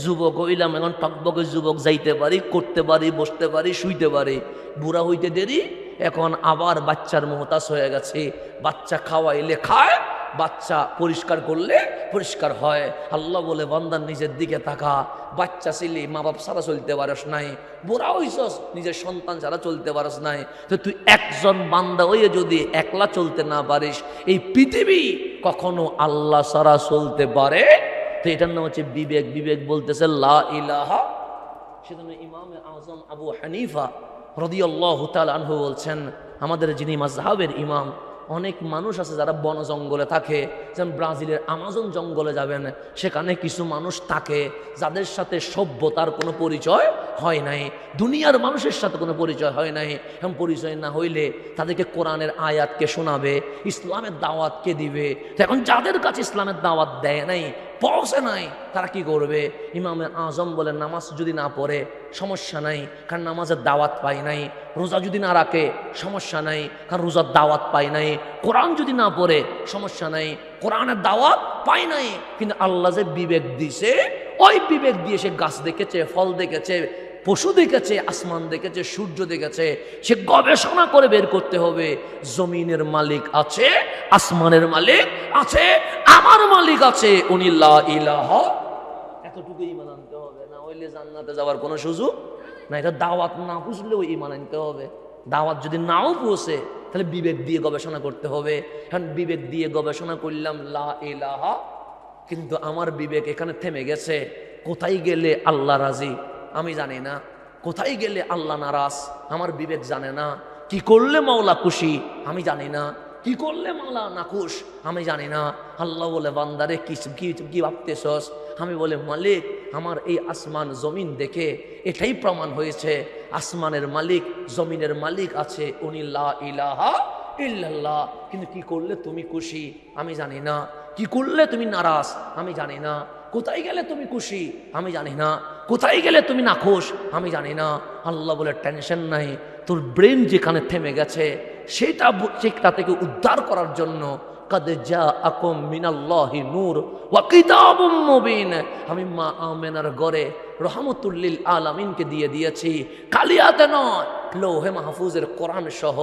যুবক হইলাম এখন টকবকে যুবক, যাইতে পারি, করতে পারি, বসতে পারি, শুইতে পারি, বুড়া হইতে দেরি, এখন আবার বাচ্চার মোহতাজ হয়ে গেছে। বাচ্চা খাওয়াইলে খায়, বাচ্চা পরিষ্কার করলে পরিষ্কার হয়। আল্লাহ বলে বান্দার নিজের দিকে তাকা, বাচ্চা ছিলি, মা বাপ ছাড়া চলতে পারস নাই, বুড়া হইছস নিজের সন্তান ছাড়া চলতে পারস নাই, তো তুই একজন বান্দা হয়ে যদি একলা চলতে না পারিস, এই পৃথিবী কখনো আল্লাহ ছাড়া চলতে পারে? তো এটার নাম হচ্ছে বিবেক। বিবেক বলতেছে লা ইলাহা। সেজন্য ইমামে আজম আবু হানিফা রাদিয়াল্লাহু তাআলা আনহু বলছেন, আমাদের যিনি মাযহাবের ইমাম, অনেক মানুষ আছে যারা বন জঙ্গলে থাকে, যেমন ব্রাজিলের আমাজন জঙ্গলে যাবেন, সেখানে কিছু মানুষ থাকে যাদের সাথে সভ্যতার কোনো পরিচয় হয় নাই, দুনিয়ার মানুষের সাথে কোনো পরিচয় হয় নাই। এমন পরিচয় না হইলে তাদেরকে কোরআনের আয়াতকে শোনাবে, ইসলামের দাওয়াতকে দিবে। এখন যাদের কাছে ইসলামের দাওয়াত দেয় নাই, পৌঁছে নাই, তারা কি করবে? ইমামে আজম বলেন, নামাজ যদি না পড়ে সমস্যা নাই, কারণ নামাজের দাওয়াত পাই নাই। রোজা যদি না রাখে সমস্যা নাই, কারণ রোজার দাওয়াত পাই নাই। কোরআন যদি না পড়ে সমস্যা নাই, কোরআনের দাওয়াত পাই নাই। কিন্তু আল্লাহ যে বিবেক দিছে, ওই বিবেক দিয়ে সে গাছ দেখেছে, ফল দেখেছে, পশু দেখেছে, আসমান দেখেছে, সূর্য দেখেছে, সে গবেষণা করে বের করতে হবে জমিনের মালিক আছে, আসমানের মালিক আছে, আমার মালিক আছে, উনি লা ইলাহা। এতটুকু ঈমান আনতে হবে, না হইলে জান্নাতে যাওয়ার কোনো সুযোগ না। এটা দাওয়াত না বুঝলেও ঈমান আনতে হবে। দাওয়াত যদি নাও পৌঁছে, তাহলে বিবেক দিয়ে গবেষণা করতে হবে। কারণ বিবেক দিয়ে গবেষণা করলাম লা ইলাহা, কিন্তু আমার বিবেক এখানে থেমে গেছে। কোথায় গেলে আল্লাহ রাজি আমি জানি না, কোথায় গেলে আল্লাহ নারাজ আমার বিবেক জানে না, কি করলে মাওলা খুশি আমি জানি না, কি করলে মাওলা নাখুশ আমি জানি না। আল্লাহ বলে, বান্দারে কি ভাবতেছস? আমি বলে, মালিক আমার এই আসমান জমিন দেখে এটাই প্রমাণ হয়েছে আসমানের মালিক জমিনের মালিক আছে, উনি লা ইলাহা ইল্লাল্লাহ। কিন্তু কি করলে তুমি খুশি আমি জানি না, কি করলে তুমি নারাজ আমি জানি না, কোথায় গেলে তুমি খুশি আমি জানি না, কোথায় গেলে তুমি নাখুশ আমি জানি না। আল্লাহ বলে, টেনশন নাই, তোর ব্রেন যেখানে থেমে গেছে সেটা থেকে উদ্ধার করার জন্য কাদ জাআকুম মিনাল্লাহি নূর ওয়া কিতাবুম মুবিন, আমি মা আমেনার ঘরে রহমতুল লিল আলামিনকে দিয়ে দিয়েছি, কালিয়াতে নয়, লৌহে মাহফুজের কোরআন সহ।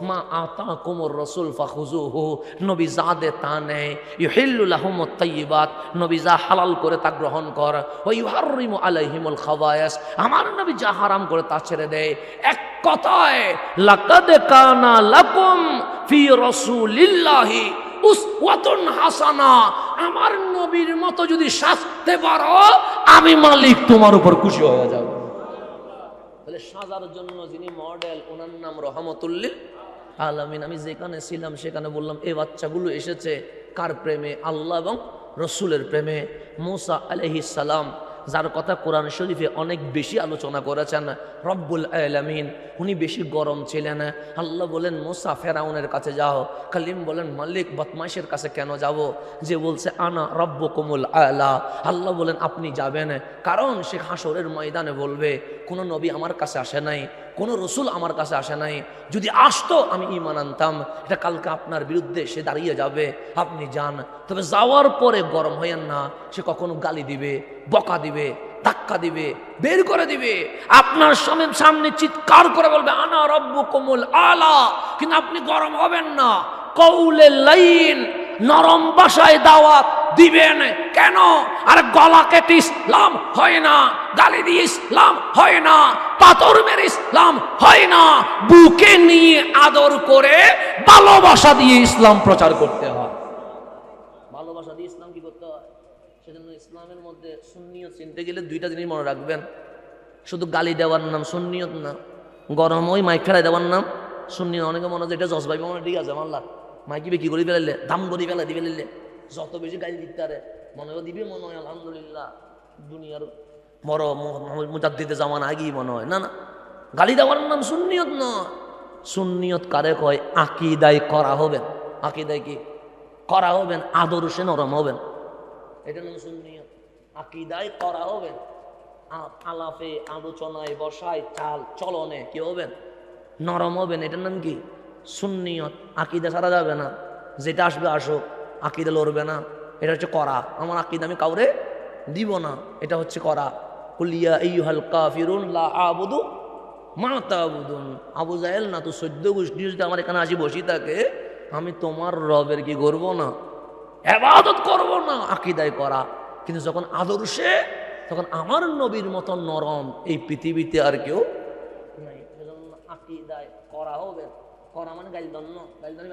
মা আতাকুমুর রাসূল ফাখুযুহু, নবী যা দে তা নেয়, ইউহিল্লু লাহুমুত তাইয়্যিবাত, নবী যা হালাল করে তা গ্রহণ কর, ওয়া ইউহাররিমু আলাইহিমুল খাবায়েস, আমার নবী যা হারাম করে তা ছেড়ে দেয়। এক কথায়, লাকাদ কানা লাকুম ফি রাসূলিল্লাহি উসওয়াতুন হাসানা, আমার নবীর মতো যদি সাজতে পারো, আমি মালিক তোমার উপর খুশি হয়ে যাব। তাহলে সাজার জন্য যিনি মডেল, ওনার নাম রহমতুল লিল আলামিন। আমি যেখানে ছিলাম সেখানে বললাম, এই বাচ্চাগুলো এসেছে কার প্রেমে? আল্লাহ এবং রসুলের প্রেমে। মুসা আলাইহিস সালাম, যার কথা কোরআন শরীফে অনেক বেশি আলোচনা করেছেন, রব্বুল আলামিন, উনি বেশি গরম ছিলেন। আল্লাহ বলেন, মুসা ফেরাউনের কাছে যাও। কালিম বলেন, মালিক বদমাইশের কাছে কেন যাব, যে বলছে আনা রব্বুকুমুল আলা। আল্লাহ বলেন, আপনি যাবেন, কারণ সে হাসরের ময়দানে বলবে, কোনো নবী আমার কাছে আসে নাই, কোনো রসুল আমার কাছে আসে নাই, যদি আসতো আমি ঈমান আনতাম। এটা কালকে আপনার বিরুদ্ধে সে দাঁড়িয়ে যাবে, আপনি যান। তবে যাওয়ার পরে গরম হইয়েন না, সে কখনো গালি দিবে, বকা দিবে, ধাক্কা দিবে, বের করে দিবে, আপনার সামনে চিৎকার করে বলবে আনা রব্বুকুমুল আলা, কিন্তু আপনি গরম হবেন না। কৌলে লাইন, নরম ভাষায় দাওয়াত দিবেন। কেন? আর গলা কেটে ইসলাম হয় না, গালি দিয়ে ইসলাম হয় না, পাথর মেরে ইসলাম হয় না, বুকে নিয়ে আদর করে ভালোবাসা দিয়ে ইসলাম প্রচার করতে হয়। ভালোবাসা দিয়ে ইসলাম কি করতে হয়? সেজন্য ইসলামের মধ্যে সুন্নিয়ত চিনতে গেলে দুইটা জিনিস মনে রাখবেন। শুধু গালি দেওয়ার নাম সুন্নিয়ত না, গরম ওই মাইক ফেলাই দেওয়ার নাম শুননি অনেকে মনে হয় এটা জজবাই মনে ঠিক আছে মাল্লা মাইকি বিক্রি করে ফেলাইলে দাম করে ফেলাই দিবে ফেলাইলে যত বেশি গাড়ি দিতে পারে মনে হয় দিবে মনে হয় আলহামদুলিল্লাহ দুনিয়ার বড় মুজাদ্দিদে জামান আগেই মনে হয় না না গালি দেওয়ার নাম সুন্নিয়ত নয় সুন্নিয়ত কারে কয় আকীদায় করা হবেন আকীদায় কি করা হবেন আদর্শে নরম হবেন এটা নাম সুন্নিয়ত আকীদায় করা হবেন আলাপে আলোচনায় বসায় চাল চলনে কি হবেন নরম হবেন এটার নাম কি সুন্নিয়ত আকীদা ছাড়া যাবে না যেটা আসবে আসুক আকীদা লড়বে না এটা হচ্ছে করা আমার আকীদা আমি কাউরে দিব না এটা হচ্ছে করা কুলিয়া আইয়ুহাল কাফিরুন লা আবুদু মা তাবুদুন আবু জাহেল না তো 14 গোষ্ঠী যদি আমার এখানে আসি বসি থাকে আমি তোমার রবের কি করব না ইবাদত করব না আকীদায় করা কিন্তু যখন আদর্শে তখন আমার নবীর মতো নরম এই পৃথিবীতে আর কেউ নাই এজন্য আকীদায় করা হবে করা মানে গাইল দন্ন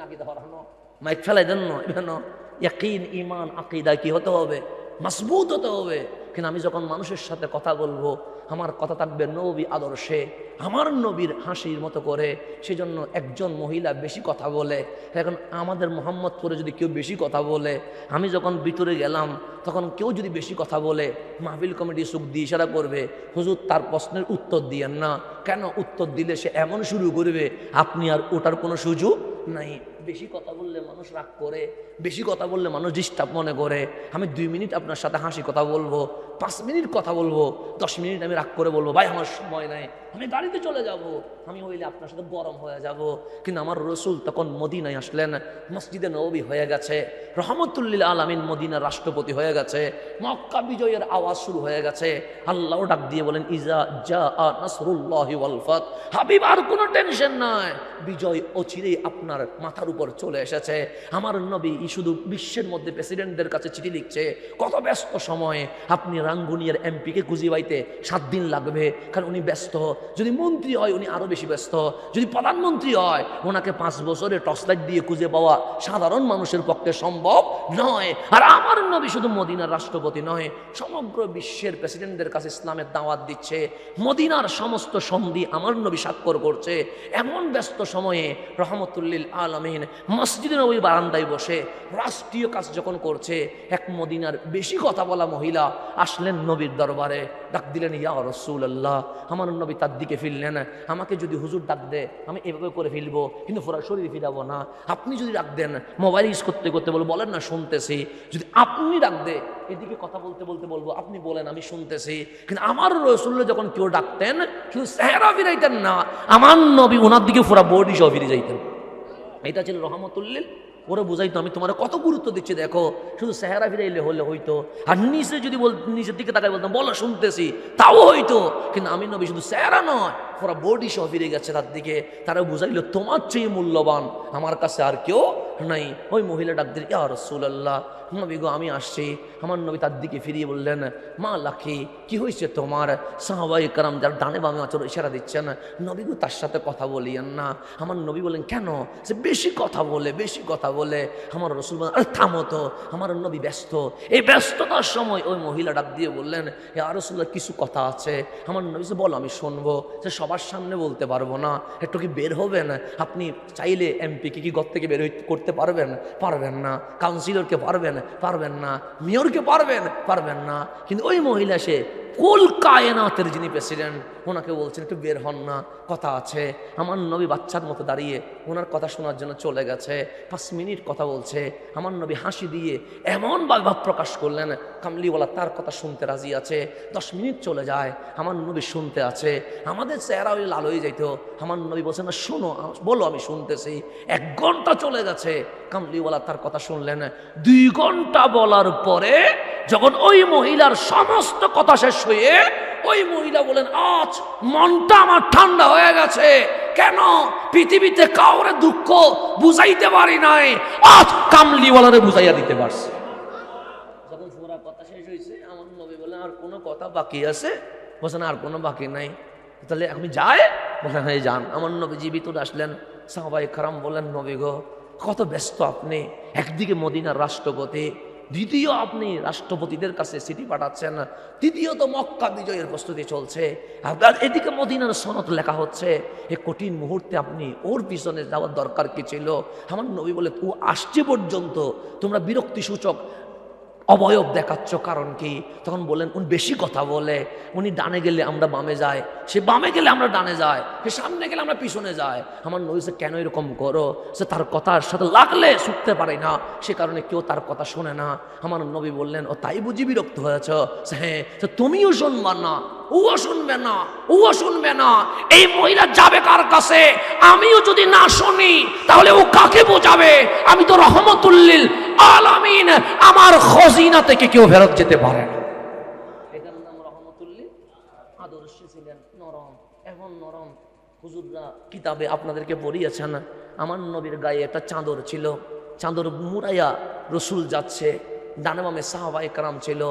আকীদা হরানো মাইক ফেলাই দেন না এখানে ইয়াকিন ঈমান আকীদায় কি হতে হবে মজবুত হতে হবে কিন্তু আমি যখন মানুষের সাথে কথা বলবো আমার কথা থাকবে নবী আদর্শে আমার নবীর হাসির মতো করে সেজন্য একজন মহিলা বেশি কথা বলে এখন আমাদের মোহাম্মদপুরে যদি কেউ বেশি কথা বলে আমি যখন ভিতরে গেলাম তখন কেউ যদি বেশি কথা বলে মাহফিল কমিটি সুখ দিয়ে ইশারা করবে হুজুর তার প্রশ্নের উত্তর দিয়েন না কেন উত্তর দিলে সে এমন শুরু করবে আপনি আর ওটার কোনো সুযোগ নাই বেশি কথা বললে মানুষ রাগ করে বেশি কথা বললে মানুষ ডিস্টার্ব মনে করে আমি 2 মিনিট আপনার সাথে হাসি কথা বলবো 5 মিনিট কথা বলবো 10 মিনিট আমি রাগ করে বলবো ভাই আমার সময় নাই আমি গাড়িতে চলে যাব আমি হইলে আপনার সাথে গরম হয়ে যাব কিন্তু আমার রসুল তখন মদিনায় আসলেন মসজিদে নববী হয়ে গেছে রহমতুল্লিল আলামিন মদিনার রাষ্ট্রপতি হয়ে গেছে মক্কা বিজয়ের আওয়াজ শুরু হয়ে গেছে আল্লাহ ডাক দিয়ে বলেন ইজা জাআ নাসরুল্লাহি ওয়াল ফাত হাবিব আর কোনো টেনশন নাই বিজয় অচিরেই আপনার মাথার উপর চলে এসেছে আমার নবী শুধু বিশ্বের মধ্যে প্রেসিডেন্টদের কাছে চিঠি লিখছে কত ব্যস্ত সময়ে আপনি রাঙ্গুনিয়ার এমপিকে খুঁজে পাইতে 7 দিন লাগবে কারণ উনি ব্যস্ত যদি মন্ত্রী হয় উনি আরো বেশি ব্যস্ত যদি প্রধানমন্ত্রী হয় ওনাকে 5 বছরে টর্চলাইট দিয়ে খুঁজে পাওয়া সাধারণ মানুষের পক্ষে সম্ভব নয় আর আমার নবী শুধু মদিনার রাষ্ট্রপতি নয় সমগ্র বিশ্বের প্রেসিডেন্টদের কাছে ইসলামের দাওয়াত দিচ্ছে মদিনার সমস্ত সন্ধি আমার নবী স্বাক্ষর করছে এমন ব্যস্ত সময়ে রহমতুল্লিল আলামিন মসজিদে নবী বারান্দায় বসে রাষ্ট্রীয় কাজ যখন করছে এক মদিনার বেশি কথা বলা মহিলা আসলেন নবীর দরবারে ডাক দিলেন ইয়া রাসূলুল্লাহ আমার নবী তার দিকে ফিরলেন আমাকে যদি হুজুর ডাক দে আমি এভাবে করে ফেলবো কিন্তু পুরো শরীর ফিরাবো না আপনি যদি ডাক দেন মোবাইল ইউজ করতে করতে বলেন না শুনতেছি যদি আপনি ডাক দে এদিকে কথা বলতে বলতে বলবো আপনি বলেন আমি শুনতেছি কিন্তু আমার রাসূলুল্লাহ যখন কেউ ডাকতেন শুধু চেহারা ফিরাইতেন না আমার নবী ওনার দিকে পুরো বডি সহ ফিরে যাইতেন এটা ছিল রহমতুল্লিল ওরা বুঝাইতো আমি তোমার কত গুরুত্ব দিচ্ছি দেখো শুধু চেহারা ফিরাইলে হলে হইতো আর নিচে যদি নিচের দিকে তাকাই বলতাম বলো শুনতেছি তাও হইতো কিন্তু আমি নবী শুধু চেহারা নয় পুরো বডি সহ ফিরে গেছে তার দিকে তারা বুঝাইলো তোমার চেয়ে মূল্যবান আমার কাছে আর কেউ নাই ওই মহিলা ডাক দিল ইয়া রাসূলুল্লাহ নবী গো আমি আসছি আমার নবী তার দিকে ফিরিয়ে বললেন মা লাখি কি হয়েছে তোমার সাহাবায়ে কেরাম যার ডানে বামে আচর ইশারা দিচ্ছেন নবী গো তার সাথে কথা বলিয়েন না আমার নবী বলেন কেন সে বেশি কথা বলে আমার রাসূল বলেন আরে থামো তো আমার নবী ব্যস্ত এই ব্যস্ততার সময় ওই মহিলা ডাক দিয়ে বললেন ইয়া রাসূলুল্লাহ কিছু কথা আছে আমার নবী বলো আমি শুনবো সে সবার সামনে বলতে পারবো না একটু কি বের হবেন আপনি চাইলে এমপি কি ঘর থেকে বের করতে পারবেন না কাউন্সিলরকে পারবেন না মেয়রকে পারবেন না কিন্তু ওই মহিলা সে কুল কায়নাতের যিনি প্রেসিডেন্ট ওনাকে বলছেন একটু বের হন না কথা আছে আমার নবী বাচ্চার মতো দাঁড়িয়ে ওনার কথা শোনার জন্য চলে গেছে 5 মিনিট কথা বলছে আমার নবী হাসি দিয়ে এমন ভাব প্রকাশ করলেন কামলিওয়ালা তার কথা শুনতে রাজি আছে 10 মিনিট চলে যায় আমার নবী শুনতে আছে আমাদের চেহারা ওই লাল হয়ে যাইতো আমার নবী বলছেন না শোনো বলো আমি শুনতেছি 1 ঘন্টা চলে গেছে কামলিওয়ালা তার কথা শুনলেন 2 ঘন্টা বলার পরে যখন ওই মহিলার সমস্ত কথা শেষ হয়ে ওই মহিলা বলেন আজ মনটা আমার ঠান্ডা হয়ে গেছে কেন পৃথিবীতে কাউরে দুঃখ বুঝাইতে পারি নাই আজ কামলিওয়ালারে বুঝাইয়া দিতে পারছি যখন পুরা কথা শেষ হয়েছে আমার নবী বলেন আর কোনো কথা বাকি আছে বলছেন আর কোনো বাকি নাই তাহলে আপনি যায় বলেন হ্যাঁ যান আমার নবী জীবিত আসলেন সাহাবায়ে কেরাম বলেন নবী গো কত ব্যস্ত আপনি একদিকে মদিনার রাষ্ট্রপতি দ্বিতীয় আপনি রাষ্ট্রপতিদের কাছে চিঠি পাঠাচ্ছেন, তৃতীয়ত মক্কা বিজয়ের প্রস্তুতি চলছে, আপনার এদিকে মদিনার সনদ লেখা হচ্ছে। এই কঠিন মুহূর্তে আপনি ওর পিছনে যাওয়ার দরকার কি ছিল? আমার নবী বলে ও আসছে পর্যন্ত তোমরা বিরক্তিসূচক অবয়ব দেখাচ্ছ, কারণ কি? তখন বললেন উনি বেশি কথা বলে, উনি ডানে গেলে আমরা বামে যাই, সে বামে গেলে আমরা ডানে যাই, সে সামনে গেলে আমরা পিছনে যাই। আমার নবী সে কেন এরকম করো? সে তার কথার সাথে লাগলে শুনতে পারে না, সে কারণে কেউ তার কথা শোনে না। আমার নবী বললেন ও তাই বুঝি বিরক্ত হয়েছ? হ্যাঁ, তো তুমিও শুনবা না, ও শুনবে না, ও শুনবে না। এই মহিলা যাবে কার কাছে? আমিও যদি না শুনি তাহলে ও কাকে বোঝাবে? আমি তো রহমতুল্লিল আলামিন, আমার খজিনা থেকে কেউ ফেরত যেতে পারে না। এটার নাম রহমতুল্লিল। আদর্শ ছিলেন নরম, এখন নরম। হুজুররা কিতাবে আপনাদেরকে পড়িয়েছেন, আমার নবীর গায়ে একটা চাদর ছিল, চাদর মুড়াইয়া রসুল যাচ্ছে, ডানে বামে সাহাবায়ে কেরাম ছিল।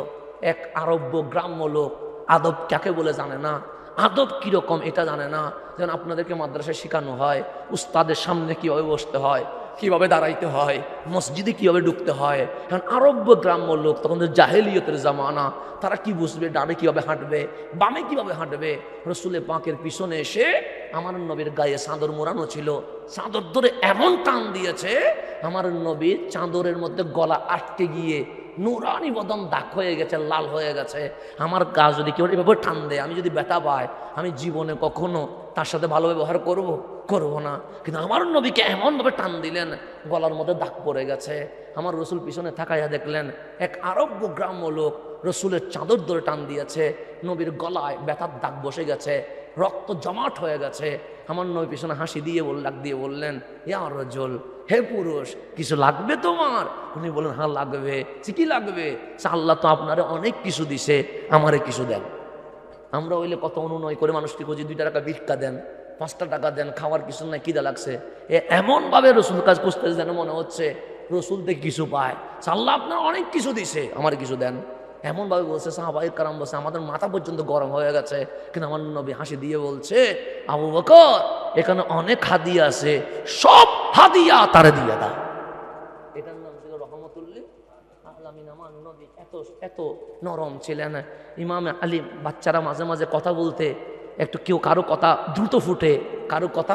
এক আরব্য গ্রাম্য লোক আদব কাকে বলে জানে না, আদব কিরকম এটা জানে না। যেন আপনাদেরকে মাদ্রাসায় শেখানো হয় উস্তাদের সামনে কিভাবে বসতে হয়, কিভাবে দাঁড়াইতে হয়, মসজিদে কিভাবে ঢুকতে হয়। কারণ আরব্য গ্রাম্য লোক, তখন জাহেলিয়তের জামানা, তারা কি বুঝবে ডানে কিভাবে হাঁটবে, বামে কিভাবে হাঁটবে। রসুলের পাকের পিছনে এসে আমার নবীর গায়ে চাদর মোড়ানো ছিল, চাদর ধরে এমন টান দিয়েছে আমার নবীর চাদরের মধ্যে গলা আটকে গিয়ে নুরানি বদন দাগ হয়ে গেছে, লাল হয়ে গেছে। আমার গা যদি কেউ এভাবে টান দেয়, আমি যদি ব্যথা পাই, আমি জীবনে কখনো তার সাথে ভালো ব্যবহার করবো না। কিন্তু আমার নবীকে এমনভাবে টান দিলেন, গলার মধ্যে দাগ পড়ে গেছে। আমার রসুল পিছনে থাকাইয়া দেখলেন এক আরব্য গ্রাম্য লোক রসুলের চাদর ধরে টান দিয়েছে, নবীর গলায় ব্যথার দাগ বসে গেছে, রক্ত জমাট হয়ে গেছে। আমার নবী পিছনে হাসি দিয়ে ডাক দিয়ে বললেন, ইয়া রজুল, হে পুরুষ, কিছু লাগবে তোমার? উনি বললেন হ্যাঁ লাগবে। কি লাগবে? আল্লাহ তো আপনারে অনেক কিছু দিছে, আমারে কিছু দেন। আমরা হইলে কত অনুনয় করে মানুষকে খুঁজি, 2 টাকা ভিক্ষা দেন, 5 টাকা দেন, খাওয়ার কিছু নাই, খিদা লাগছে। এমন ভাবে রসুল কাজ করতে যেন মনে হচ্ছে রসুল থেকে কিছু পায়। আল্লাহ আপনার অনেক কিছু দিছে, আমার কিছু দেন। এমন ভাবে বলছে, সাহাবায়ে কেরাম বলছে আমাদের মাথা পর্যন্ত গরম হয়ে গেছে। কিন্তু আমার নবী হাসি দিয়ে বলছে, আবু বকর, এখানে অনেক হাদিয়া আছে, সব হাদিয়া তারে দিয়ে দাও। এটার নাম ছিল রহমতুল্লিল আলামিন। আমার নবী এত নরম ছিলেন। ইমামে আলী, বাচ্চারা মাঝে মাঝে কথা বলতে একটু কেউ কারো কথা দ্রুত ফুটে, কারো কথা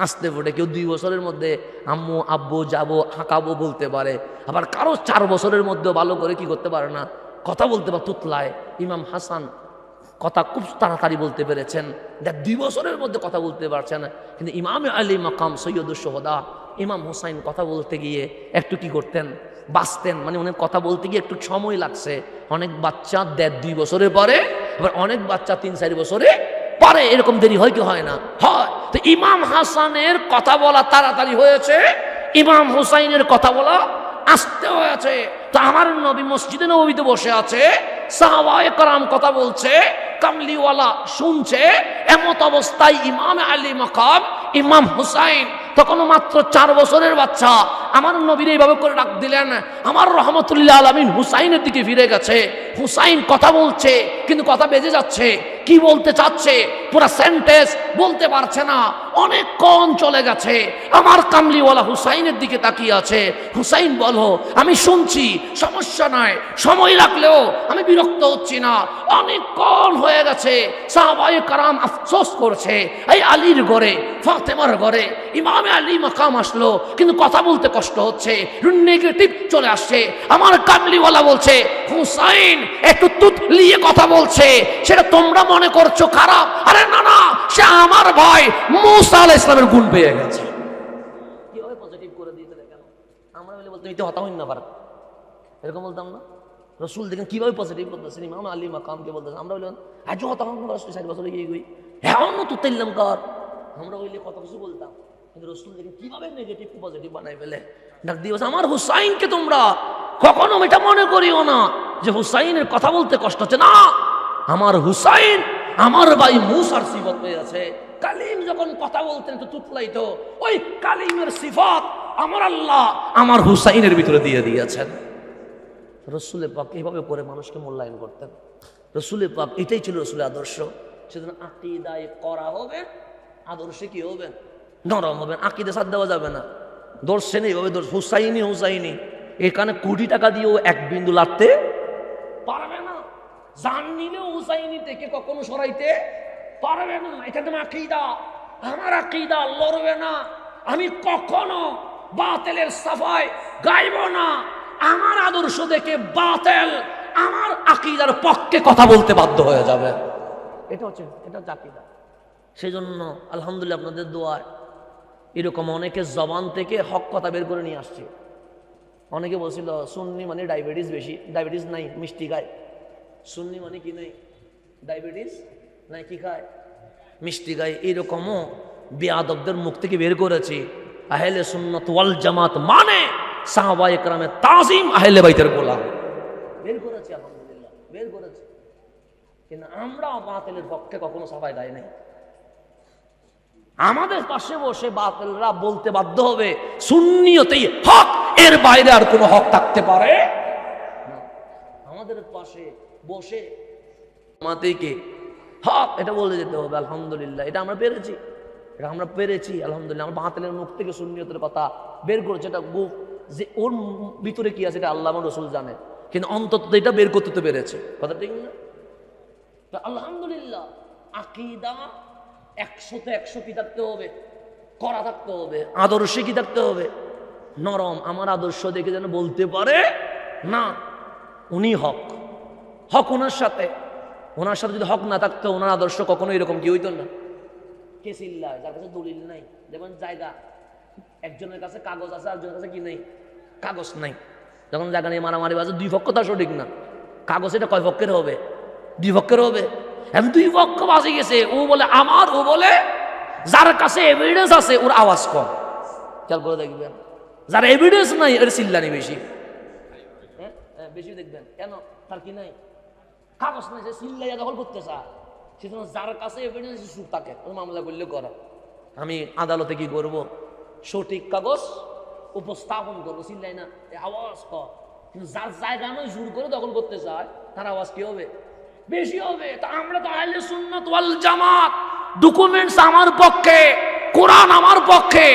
আস্তে ফুটে। কেউ 2 বছরের মধ্যে আম্মু আব্বু যাবো হাঁকাবো বলতে পারে, আবার কারো 4 বছরের মধ্যে ভালো করে কি করতে পারে না, কথা বলতে পারে, তুতলায়। ইমাম হাসান কথা খুব তাড়াতাড়ি বলতে পেরেছেন, 2 বছরের মধ্যে কথা বলতে পারছেন। কিন্তু ইমামে আলী মাকাম সৈয়দুশ সোহদা ইমাম হুসাইন কথা বলতে গিয়ে একটু কি করতেন, বাঁচতেন, মানে অনেক কথা বলতে গিয়ে একটু সময় লাগছে। অনেক বাচ্চা 1.5-2 বছরে পারে, আবার অনেক বাচ্চা 3-4 বছরে পারে, এরকম দেরি হয় কি হয় না? হয়। তো ইমাম হাসানের কথা বলা তাড়াতাড়ি হয়েছে, ইমাম হুসাইনের কথা বলা আস্তে হয়েছে। তো আমার নবী মসজিদে নববীতে বসে আছে, সাহাবায়ে কেরাম কথা বলছে, কামলিওয়ালা শুনছে। এমত অবস্থায় ইমাম আলী মাকাম ইমাম হুসাইন তখন মাত্র 4 বছরের বাচ্চা, আমার নবীর এইভাবে করে ডাক দিলেন। আমার রহমতুল্লাহ আলামিন হুসাইনের দিকে ফিরে গেছে। হুসাইন কথা বলছে কিন্তু কথা বেজে যাচ্ছে, কি বলতে চাচ্ছে পুরো সেন্টেন্স বলতে পারছে না, অনেকক্ষণ চলে গেছে। আমার কামলিওয়ালা হুসাইনের দিকে তাকিয়ে আছে। হুসাইন বলো, আমি শুনছি, সমস্যা নাই, সময় লাগলেও আমি বিরক্ত হচ্ছি না, অনেকক্ষণ হয়ে গেছে। সাহাবায়ে কেরাম আফসোস করছে, এই আলীর ঘরে, ফাতেমার ঘরে ইমামে আলী মাকাম আসলো কিন্তু কথা বলতে কষ্ট হচ্ছে, নেগেটিভ চলে আসছে। আমার কামলিওয়ালা বলছে, হুসাইন একটু তুতলিয়ে কথা বলছে, সেটা তোমরা মনে করছো খারাপ। আরে না না, সে আমার ভাই মুসা আলাইহিস সালামের গুণ পেয়ে গেছে। কিভাবে পজিটিভ করে দিয়েছে দেখেন। আমরা বলে বলতে এটা হতাম না পারে, এরকম বলতাম না। রসুল দেখেন কিভাবে পজিটিভ করতেছেন, ইমাম আলী মাকামকে বলতেছেন। আমরা বললাম আজও হতাম না, 4 বছর গিয়ে গই এমন তো তেললাম কর, আমরা বললে কত কিছু বলতাম। কিন্তু রসুল দেখেন কিভাবে নেগেটিভ পজিটিভ বানাই ফেলে। ডাক দিয়ে আমার হুসাইনকে তোমরা কখনো এটা মনে করিও না যে হুসাইনের কথা বলতে কষ্ট হচ্ছে না। আমার হুসাইন আমার ভাই মুসার সিফত পেয়ে আছে। কালিম যখন কথা বলতেন তো তুতলাইতো, ওই কালিমের সিফত আমার আল্লাহ আমার হুসাইনের ভিতরে দিয়ে দিয়েছেন। রসুলের পাক এইভাবে করে মানুষকে মূল্যায়ন করতেন। রসুলের পাক এটাই ছিল রসুলের আদর্শ। সেজন্য আকীদায় করা হবে, আদর্শে কি হবে, নরম হবেন। আকীদা সাথ দেওয়া যাবে না, দর্শে নেই হবে হুসাইনি হুসাইনি, এখানে কোটি টাকা দিয়েও এক বিন্দু লাড়তে পারবে না। জান নিলেও হুসাইনি থেকে কখনো সরাইতে পারবে না। এটা তোমার আকীদা, আমার আকীদা লড়বে না। আমি কখনো বাতিলের সাফায় গাইব না। আমার আদর্শ দেখে বাতিল আমার আকীদার পক্ষে কথা বলতে বাধ্য হয়ে যাবে। এটা হচ্ছে আকীদা। সেই জন্য আলহামদুলিল্লাহ আপনাদের দোয়ায় এরকম অনেকের জবান থেকে হক কথা বের করে নিয়ে আসছে। অনেকে বলছিল সুন্নি মানে ডায়াবেটিস বেশি, ডায়াবেটিস নাই মিষ্টি খায়। সুন্নি মানে কি নাই? ডায়াবেটিস নাই, কি খায়? মিষ্টি খায়। এইরকমও বেয়াদবদের মুখ থেকে বের করেছে আহলে সুন্নাত ওয়াল জামাত মানে সাহাবায়ে কেরামের তাজিম, আহলে বাইতের গোলাম। বের করেছে আলহামদুলিল্লাহ, বের করেছে। কিন্তু আমরা বাতিলের পক্ষে কখনো সাফাই গাই নাই। আমাদের পাশে বসে বাতিলরা বলতে বাধ্য হবে সুন্নিয়তেই হক, এর বাইরে আর কোনো হক থাকতে পারে না। আমাদের পাশে বসে আমাদেরকে হক এটা বলে যেতে হবে। আলহামদুলিল্লাহ এটা আমরা পেরেছি, আলহামদুলিল্লাহ। আমরা বাতিলের মুখ থেকে সুন্নিয়তের কথা বের করেছে। এটা যে ওর ভিতরে কি আছে এটা আল্লাহ এবং রাসূল জানে, কিন্তু অন্তত এটা বের করতে তো পেরেছে। কথা ঠিক না? আলহামদুলিল্লাহ আকীদা 100তে 100 কি থাকতে হবে? করা থাকতে হবে। আদর্শে কি থাকতে হবে? নরম। আমার আদর্শ দেখে যেন বলতে পারে না উনি হক, হক ওনার সাথে যদি হক না থাকতো ওনার আদর্শ কখনো এরকম কি হইতো না। কে চিল্লায়? যার কাছে দলিল নাই। যেমন জায়গা, একজনের কাছে কাগজ আছে, আরেকজনের কাছে কি নেই? কাগজ নাই। যখন জায়গা নিয়ে মারামারি বাজে, দুই পক্ষ তার সঠিক না। কাগজ এটা কয় পক্ষের হবে? দুই পক্ষের হবে। এখন দুই পক্ষ বাজে গেছে, ও বলে আমার, ও বলে যার কাছে এভিডেন্স আছে ওর আওয়াজ কম। খেয়াল করে দেখবেন, যার এভিডেন্স নাই এর চিল্লানি বেশি। বেশি দেখবেন কেন? তার কি নাই? কাগজ নাই, সে চিল্লাইয়া দখল করতে চায়। সেজন্য যার কাছে এভিডেন্স চুপ থাকে, মামলা করলে করা। আমি আদালতে কি করব? সঠিক কাগজ উপস্থাপন করবো, চিল্লাই না, আওয়াজ কর। কিন্তু যার জায়গা নয় জোর করে দখল করতে চায় তার আওয়াজ কি হবে? বেশি হবে। তা আমরা তো আহলে সুন্নাত ওয়াল জামাত, ডকুমেন্টস আমার পক্ষে, কোরআন আমার পক্ষে,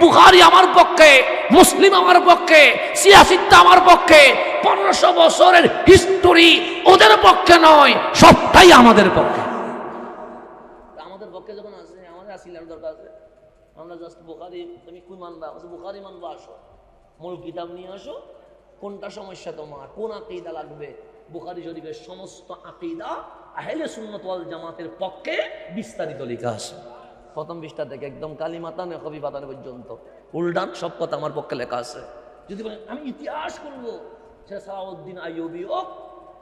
বুখারী আমার পক্ষে, মুসলিম আমার পক্ষে, সিয়াসিত্তা আমার পক্ষে, 1500 বছরের হিস্টোরি ওদের পক্ষে নয়, সবটাই আমাদের পক্ষে। আমাদের পক্ষে যখন আছে, আমাদের আসিলার দরকার আছে। আমরা জাস্ট বুখারী, তুমি কি মানবা? বুখারী মানবা, আসো মূল কিতাব নিয়ে আসো। কোনটা সমস্যা তোমার? কোন আকীদা লাগবে? বুখারী শরীফের সমস্ত আকীদা আহলে সুন্নাত ওয়াল জামাতের পক্ষে বিস্তারিত লেখা আছে। প্রথম পৃষ্ঠা থেকে একদম কালিমাতানে খবিবাতানে পর্যন্ত উল্টান সব কথা আমার পক্ষে লেখা আছে। যদি বলেন আমি ইতিহাস করবো, সেটা সালাউদ্দিন আইয়ুবী হোক,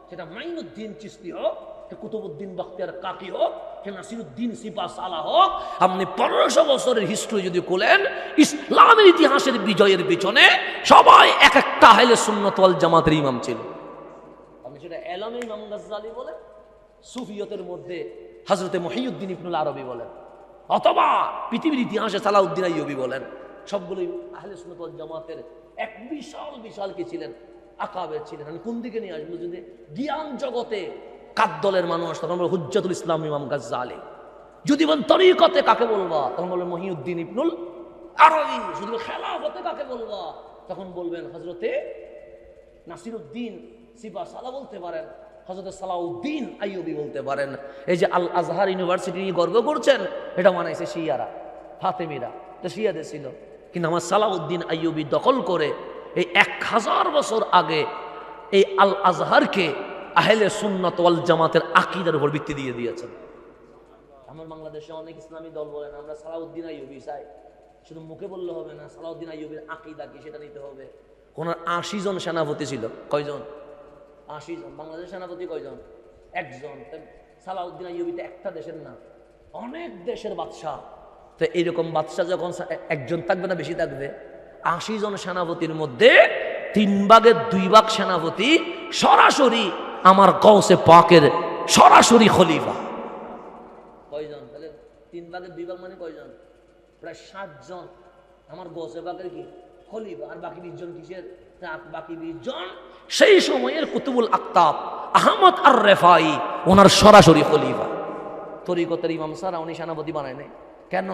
সেটা মাইনুদ্দিন চিশতি হোক, সেটা কুতুবউদ্দিন বখতিয়ার কাকি হোক, সেটা নাসিরুদ্দিন সিপা সালাহ হোক, আপনি 1500 বছরের হিস্ট্রি যদি খোলেন, ইসলামের ইতিহাসের বিজয়ের পিছনে সবাই এক একটা আহলে সুন্নাত ওয়াল জামাতের ইমাম ছিল। আপনি সেটা এলামে ইমাম গাজ্জালী বলেন, সুফিয়তের মধ্যে হযরতে মুহিউদ্দিন ইবনুল আরবী বলেন, অথবা পৃথিবীর ইতিহাসে সালাউদ্দিন আইয়ুবী বলেন, সবগুলোই আহলে সুন্নাত ওয়াল জামাতের এক বিশাল বিশাল কি ছিলেন? আকাবের ছিলেন। আমি কোন দিকে নিয়ে আসবো? যদি জ্ঞান জগতে কাদ্দলের মানুষ, তখন বলবো হুজ্জাতুল ইসলাম ইমাম গাজ্জালী। যদি বলেন তরিকতে কাকে বলবা, তখন বলবেন মুহিউদ্দিন ইবনুল আরবী। যদি খেলাফতে কাকে বলবা, তখন বলবেন হযরতে নাসিরুদ্দিন সিপা সালাহ বলতে পারেন, হযরত সালাউদ্দিন আইয়ুবী বলতে পারেন। এই যে আল আজহার ইউনিভার্সিটি নিয়ে গর্ব করছেন, এটা বানাইছে শিয়ারা, ফাতেমিরা, তো শিয়াদের ছিল। কিন্তু আমার সালাউদ্দিন আইয়ুবী দখল করে এই 1000 বছর আগে এই আল আজহারকে আহলে সুন্নাত ওয়াল জামাতের আকীদার উপর ভিত্তি দিয়ে দিয়েছেন। আমার বাংলাদেশে অনেক ইসলামী দল বলেন আমরা সালাউদ্দিন আইয়ুবী চাই, শুধু মুখে বললে হবে না, সালাউদ্দিন আইয়ুবীর আকীদা কি সেটা নিতে হবে। ওনার 80 জন সেনাপতি ছিল। কয়জন? 80 জন। বাংলাদেশের সেনাপতি কয়জন? একজন। সালাউদ্দিন আইয়ুবী তো একটা দেশের না, অনেক দেশের বাদশাহ। তো এইরকম বাদশাহ যখন একজন থাকবে না বেশি থাকবে, 80 জন সেনাপতির মধ্যে 3 ভাগের 2 ভাগ সেনাপতি সরাসরি আমার গৌসে পাকের সরাসরি খলিফা। কয়জন? তাহলে 3 ভাগের 2 ভাগ মানে কয়জন? প্রায় 60 জন আমার গৌসে পাকের কি খলিফা। আর বাকি 20 জন কিসের? বাকি 20 জন সেই সময়ের কুতুবুল আকতাব আহমদ আর রেফাই, ওনার সরাসরি খলিফা। তরিকতের ইমাম সারা উনি সেনাপতি বানায় নাই। কেন?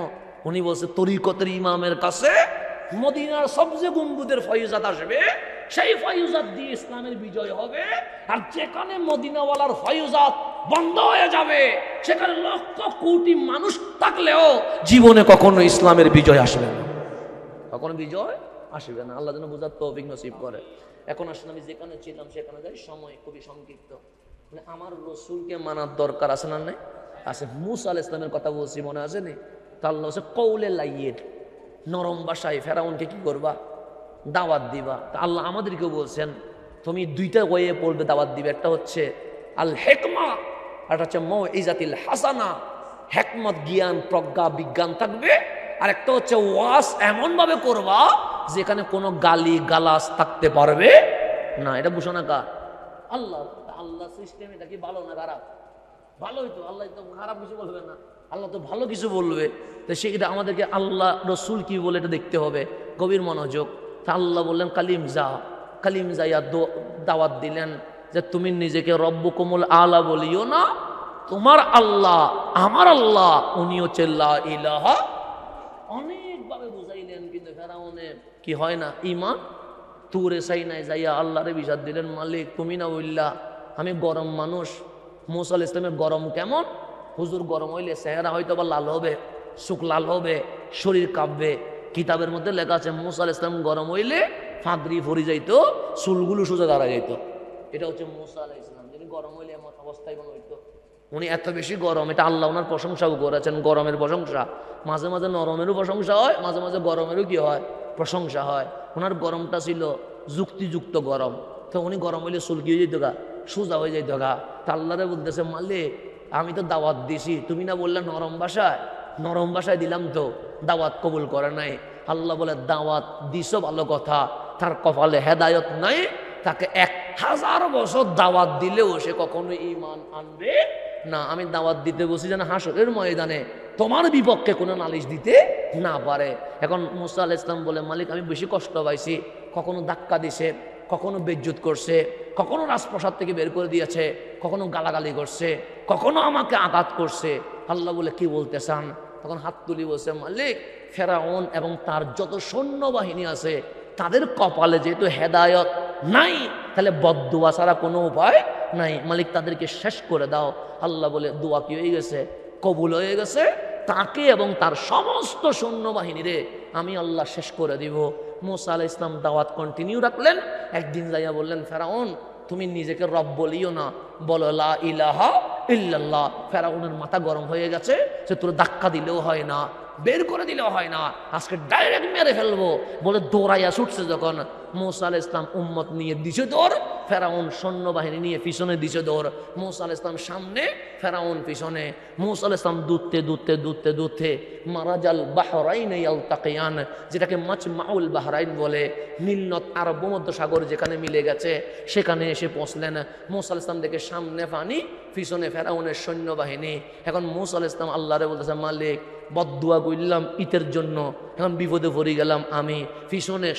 উনি বলছে তরিকতের ইমামের কাছে মদিনার সবচেয়ে গম্বুজের ফয়জাত আসবে, সেই ফয়ুজাত দিয়ে ইসলামের বিজয় হবে। আর যেখানে মদিনাওয়ালার ফয়ুজাত বন্ধ হয়ে যাবে, সেখানে লক্ষ কোটি মানুষ থাকলেও জীবনে কখনো ইসলামের বিজয় আসবে না, কখনো বিজয় আসবে না। আল্লাহ যেন বুঝার তৌফিক নসিব করে। এখন আসলে আমি যেখানে ছিলাম সেখানে যাই, সময় খুবই সংক্ষিপ্ত। মানে আমার রসুলকে মানার দরকার আছে না? নাই আছে। মুসা আলাইহিস সালামের কথা বলছি, মনে আছে নি? তা আল্লাহ হচ্ছে কৌলে লাইয়ের, নরম ভাষায় ফেরাউনকে কি করবা? দাওয়াত দিবা। তা আল্লাহ আমাদেরকেও বলছেন তুমি দুইটা ওয়ে পড়বে, দাওয়াত দিবে। একটা হচ্ছে আল হেকমা, আর একটা হচ্ছে মৌইজাতিল হাসানা, হেকমত জ্ঞান প্রজ্ঞা বিজ্ঞান থাকবে। আর একটা হচ্ছে ওয়াজ এমন ভাবে করবা যেখানে কোনো গালি গালাস থাকতে পারবে না। এটা ঘোষণা কার? আল্লাহ। আল্লাহ সিস্টেম এটা কি ভালো না খারাপ? ভালোই তো। আল্লাহ তো খারাপ কিছু বলবে না, আল্লাহ তো ভালো কিছু বলবে। তো সেটা আমাদেরকে আল্লাহ রসুল কি বলে এটা দেখতে হবে, গভীর মনোযোগ। তা আল্লাহ বললেন কালিম যা, কালিম যাইয়া দাওয়াত দিলেন যে তুমি নিজেকে রব্বুকুমুল আলা বলিও না, তোমার আল্লাহ আমার আল্লাহ, উনি হচ্ছে লা ইলাহা। অনেকভাবে বুঝাইলেন, কিন্তু ফেরাউনের কি হয় না ঈমান। তুরে সাইনায় যাইয়া আল্লাহরে বিচার দিলেন, মালিক তুমি না বললা আমি গরম মানুষ। মুসা আলাইহিস সালামের গরম কেমন? হুজুর গরম হইলে চেহারা হয়তো বা লাল হবে, চোখ লাল হবে, শরীর কাঁপবে। কিতাবের মধ্যে লেখা আছে মুসা আলাইহিস সালাম গরম হইলে ফাঁদরি ভরি যাইতো, চুলগুলো সোজা দাঁড়া যাইতো। এটা হচ্ছে মুসা আলাইহিস সালাম, যিনি গরম হইলে এমন অবস্থায় মনে হইতো। উনি এত বেশি গরম, এটা আল্লাহ ওনার প্রশংসাও করেছেন, গরমের প্রশংসা। মাঝে মাঝে নরমেরও প্রশংসা হয়, মাঝে মাঝে গরমেরও কি হয়? প্রশংসা হয়। ওনার গরমটা ছিল যুক্তিযুক্ত গরম। তো উনি গরম হইলে চুল কি হয়ে যেত গা? সোজা হয়ে যেত গা। তা আল্লাহরে বলতেছে, মালিক আমি তো দাওয়াত দিছি, তুমি না বললে নরম ভাষায়? নরম ভাষায় দিলাম তো, দাওয়াত কবুল করে নাই। আল্লাহ বলে দাওয়াত দিছ ভালো কথা, তার কপালে হেদায়ত নাই, তাকে 1000 বছর দাওয়াত দিলেও সে কখনো ঈমান আনবে না। আমি দাওয়াত দিতে বসি যেন হাসরের ময়দানে তোমার বিপক্ষে কোনো নালিশ দিতে না পারে। এখন মুসা আলাইহিস সালাম বলে, মালিক আমি বেশি কষ্ট পাইছি, কখনো ধাক্কা দিছে, কখনো বেজ্জুত করছে, কখনো রাজপ্রাসাদ থেকে বের করে দিয়েছে, কখনো গালাগালি করছে, কখনো আমাকে আঘাত করছে। আল্লাহ বলে কি বলতে চান? তখন হাত তুলি বলছে, মালিক ফেরাউন এবং তার যত সৈন্যবাহিনী আছে তাদের কপালে যেহেতু হেদায়ত নাই, তাহলে বদদুয়া ছাড়া কোনো উপায় নাই। মালিক তাদেরকে শেষ করে দাও। আল্লাহ বলে দোয়া কি হয়ে গেছে? কবুল হয়ে গেছে। তাকে এবং তার সমস্ত সৈন্যবাহিনীরে আমি আল্লাহ শেষ করে দিব। মুসা আলাইহিস সালাম দাওয়াত কন্টিনিউ রাখলেন। একদিন যাইয়া বললেন, ফেরাউন তুমি নিজেকে রব বলিও না, বলো লা ইলাহা ইল্লাল্লাহ। ফেরাউনের মাথা গরম হয়ে গেছে, সে তোর ধাক্কা দিলেও হয় না, বের করে দিলেও হয় না, আজকে ডাইরেক্ট মেরে ফেলবো বলে দৌড়াইয়া ছুটছে। যখন মুসা আলাইহিস সালাম উম্মত নিয়ে দিছে দৌড়, ফেরাউন সৈন্যবাহিনী নিয়ে পিছনে দিছে দৌড়। মুসা আলাইহিস সালাম সামনে, ফেরাউন পিছনে। মুসা আলাইহিস সালাম দূরতে মারাজাল বাহরাইন ইয়ালতাকিয়ান, যেটাকে মাজমাউল বাহরাইন বলে, নীল নদ আরব ভূমধ্য সাগর যেখানে মিলে গেছে সেখানে এসে পৌঁছলেন। মুসা আলাইহিস সালাম দেখে সামনে পানি, পিছনে ফেরাউনের সৈন্যবাহিনী। এখন মুসা আলাইহিস সালাম আল্লাহরে বলতেছে, মালিক বদদুয়া করলাম ঈদের জন্য, এখন বিপদে পড়ে গেলাম আমি। পিছনে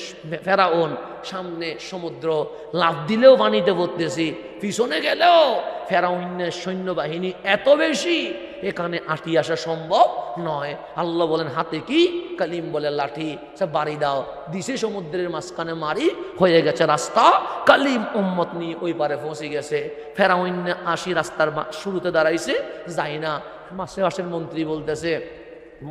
ফেরাউন, সামনে সমুদ্র, লাফ দিলেও পানিতে পড়তেছি, পিছনে গেলেও ফেরাউনের সৈন্যবাহিনী এত বেশি, এখানে আটি আসা সম্ভব নয়। আল্লাহ বলেন হাতে কি? কালিম বলে লাঠি, সে বাড়ি দাও। দিশে সমুদ্রের মাঝখানে মারি, হয়ে গেছে রাস্তা। কালিম উম্মত নিয়ে ওই পারে পৌঁছে গেছে। ফেরাউন আসি রাস্তার শুরুতে দাঁড়াইছে, যাই না। মাসের মন্ত্রী বলতেছে,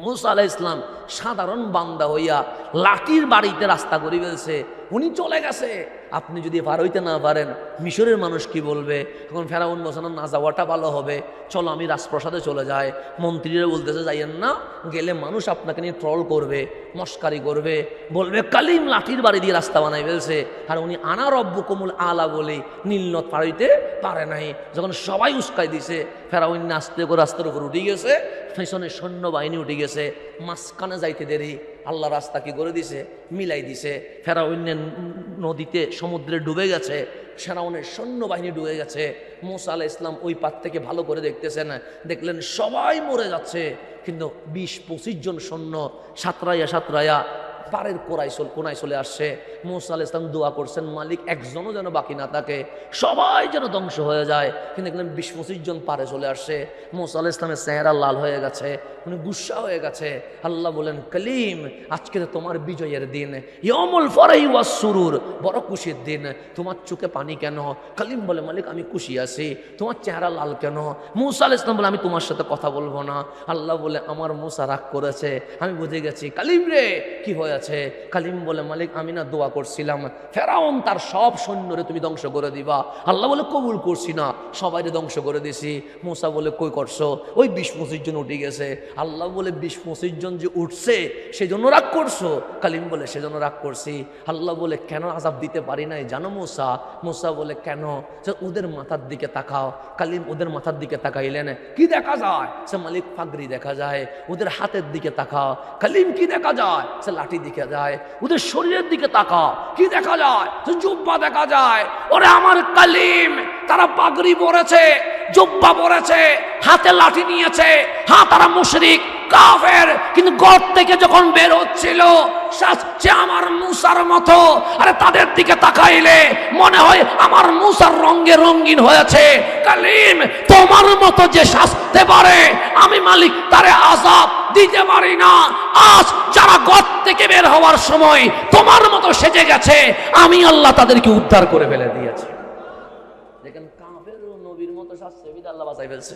মুসা আলাইহিস সালাম সাধারণ বান্দা হইয়া লাঠির বাড়িতে রাস্তা করে ফেলছে, উনি চলে গেছে। আপনি যদি পার হইতে না পারেন মিশরের মানুষ কি বলবে? তখন ফেরাউন বলছে, না যাওয়াটা ভালো হবে, চলো আমি রাজপ্রাসাদে চলে যাই। মন্ত্রীরা বলতেছে, যাইয়েন না, গেলে মানুষ আপনাকে নিয়ে ট্রল করবে, মস্কারি করবে, বলবে কালিম লাঠির বাড়ি দিয়ে রাস্তা বানাই ফেলছে, আর উনি আনা রব্বুকুমুল আলা বলে নীলনদ পার হইতে পারে নাই। যখন সবাই উস্কাই দিছে, ফেরাউন আস্তে করে রাস্তার উপর উঠে গেছে, পেছনে সৈন্যবাহিনী উঠে গেছে। মাঝখানে যাইতে দেরি, আল্লাহ রাস্তা কি করে দিছে? মিলাই দিছে। ফেরাউনের নদীতে সমুদ্রে ডুবে গেছে, ফেরাউনের সৈন্যবাহিনী ডুবে গেছে। মুসা আলাইহিস সালাম ওই পার থেকে ভালো করে দেখতেছেন, দেখলেন সবাই মরে যাচ্ছে, কিন্তু 20-25 জন সৈন্য সাঁতরাইয়া পাড়ের কোনায় চলে আসছে। মুসা আলাইহিস সালাম দোয়া করছেন, মালিক একজনও যেন বাকি না থাকে, সবাই যেন ধ্বংস হয়ে যায়। কিন্তু দেখলেন 20-25 জন পাড়ে চলে আসছে। মুসা আলাইহিস সালামের চেহারা লাল হয়ে গেছে, উনি গুসা হয়ে গেছে। আল্লাহ বলেন, কালিম, আজকে তো তোমার বিজয়ের দিন, ইয়াউমুল ফরাহি ওয়াস সুরুর, বড় খুশির দিন। তোমার চোখে পানি কেন? কালিম বলে, মালিক আমি খুশি আছি। তোমার চেহারা লাল কেন? মুসা আলাইহিস সালাম বলে, আমি তোমার সাথে কথা বলবো না। আল্লাহ বলে, আমার মুসা রাগ করেছে, আমি বুঝে গেছি। কালিম রে, কি হয়েছে? কালিম বলে, মালিক আমি না দোয়া করছিলাম ফেরাউন তার সব সৈন্যরে তুমি ধ্বংস করে দিবা। আল্লাহ বলে, কবুল করছি না, সবাইরে ধ্বংস করে দিছি। মুসা বলে, কই করছো? ওই 20-25 জন উঠে গেছে। আল্লাহ বলে, 20-25 জন যে উঠছে সেজন্য রাগ করছো? কালিম বলে, সেজন্য রাগ করছি। আল্লাহ বলে, কেন আযাব দিতে পারি নাই জানো মুসা? মুসা বলে, কেন? যে ওদের মাথার দিকে তাকাও। কালিম ওদের মাথার দিকে তাকাইলেন, কি দেখা যায়? সে মালিক পাগড়ি দেখা যায়। ওদের হাতের দিকে তাকাও। কালিম কি দেখা যায়? সে লাঠি দেখা যায়। ওদের শরীরের দিকে তাকাও, কি দেখা যায়? সে জুব্বা দেখা যায়। ওরে আমার কালিম, তারা পাগড়ি পরেছে, জুব্বা পরেছে, হাতে লাঠি নিয়েছে। হ্যাঁ, তারা মুশরিক কাফের, কিন্তু ঘর থেকে যখন বের হচ্ছিল সাজছে আমার মুসার মতো। আরে তাদের দিকে তাকাইলে মনে হয় আমার মুসার রঙে রঙিন হয়েছে। কালিম, তোমার মতো যে সাজতে পারে আমি মালিক তারে আযাব দিতে পারি না। আজ যারা ঘর থেকে বের হওয়ার সময় তোমার মতো সেজে গেছে, আমি আল্লাহ তাদেরকে উদ্ধার করে ফেলে দিয়েছি। দেখেন, কাফের নবীর মতো সাজছে, বিদা আল্লাহ বাঁচাই ফেলছে।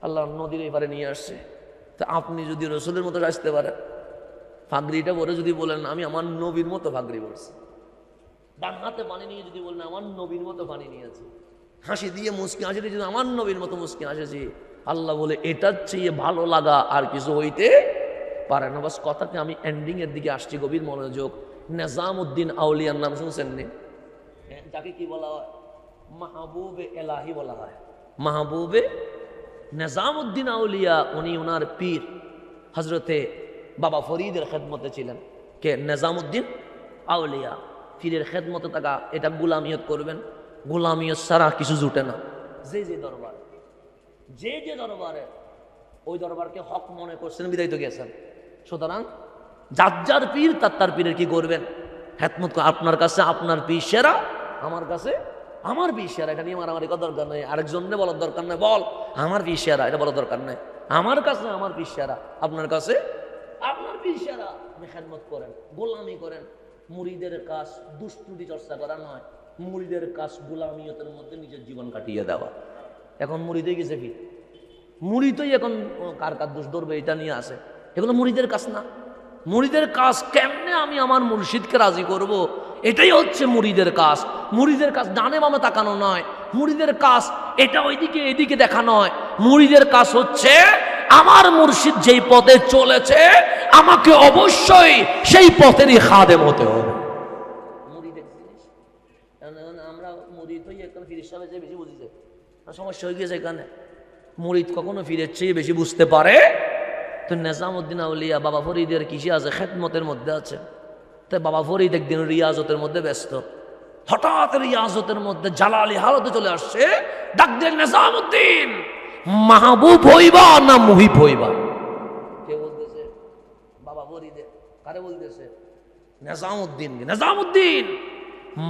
আল্লাহ নদীর এপারে নিয়ে আসছে। তা আপনি যদি রসুলের মতো সাজতে পারেন, ফাগড়িটা পরে যদি বলেন আমি আমার নবীর মতো ফাগড়ি পরছি, ডান হাতে পানি নিয়ে যদি বলেন আমার নবীর মতো পানি নিয়েছি, হাসি দিয়ে মুস্কি হাসি দিয়ে যদি আমার নবীর মতো মুস্কি হাসেছি, আল্লাহ বলে এটার চেয়ে ভালো লাগা আর কিছু হইতে পারে না। বাস কথাতে আমি এন্ডিং এর দিকে আসছি, গভীর মনোযোগ। নিজামউদ্দিন আউলিয়ার নাম শুনছেন নি? যাকে কি বলা হয়? মাহবুবে এলাহি বলা হয়। মাহবুবে নিজামউদ্দিন আউলিয়া, উনি ওনার পীর হজরতে বাবা ফরিদের খেদমতে ছিলেন। কে? নিজামউদ্দিন আউলিয়া। পীরের খেদমতে থাকা, এটা গোলামিয়ত করবেন। গোলামিয়ত ছাড়া কিছু জুটে না। যে দরবার, যে দরবারে ওই দরবারকে হক মনে করছেন, বিদায় তো গেছেন। সুতরাং যার পীর তার পীরের কি করবেন? খেদমত। আপনার কাছে আপনার পীর সেরা, আমার কাছে আমার পীর সেরা। এটা নিয়ে মারামারি করার দরকার নেই, আরেকজনে বলার দরকার নেই। বল আমার পীর সেরা, এটা বলার দরকার নেই। আমার কাছে আমার পীর সেরা, আপনার কাছে আপনার পীর সেরা। আপনি খেদমত করেন, গোলামি করেন। মুরিদের কাজ দুষ্টুটি চর্চা করা নয়, মুরিদের কাজ গোলামিয়তের মধ্যে নিজের জীবন কাটিয়ে দেওয়া। এখন মুরিদে গেছে কি? মুরিদই এখন কার দোষ ধরবে এটা নিয়ে আসে, এগুলো মুরিদের কাজ না। মুরিদের কাজ কেমনে আমি আমার মুর্শিদকে রাজি করব, এটাই হচ্ছে মুরিদের কাজ। মুরিদের কাজ ডানে বামে তাকানো নয়, মুরিদের কাজ এটা ওইদিকে এদিকে দেখা নয়। মুরিদের কাজ হচ্ছে আমার মুর্শিদ যেই পথে চলেছে আমাকে অবশ্যই সেই পথেরই খাদেম হতে হবে। মুরিদের জিনিস আমরা মুরিদ হই এখন ফিরিস সাহেবের চেয়ে বেশি বুঝিছে, সমস্যা হয়ে গেছে এখানে। মুরিদ কখনো ফিরের চেয়ে বেশি বুঝতে পারে। তো নিজামউদ্দিন আউলিয়া বাবা ফরিদের কিসে আছে? খেদমতের মধ্যে আছে। তাই বাবা ফরিদ একদিন রিয়াজতের মধ্যে ব্যস্ত, হঠাৎ রিয়াজতের মধ্যে জালালি হালতে চলে আসছে। ডাক দিলেন, নিজামউদ্দিন, মাহবুব হইবা না মুহিব হইবা? কে বলতেছে? বাবা ফরিদে। কারে বলতেছে? নিজামউদ্দিন। নিজামউদ্দিন,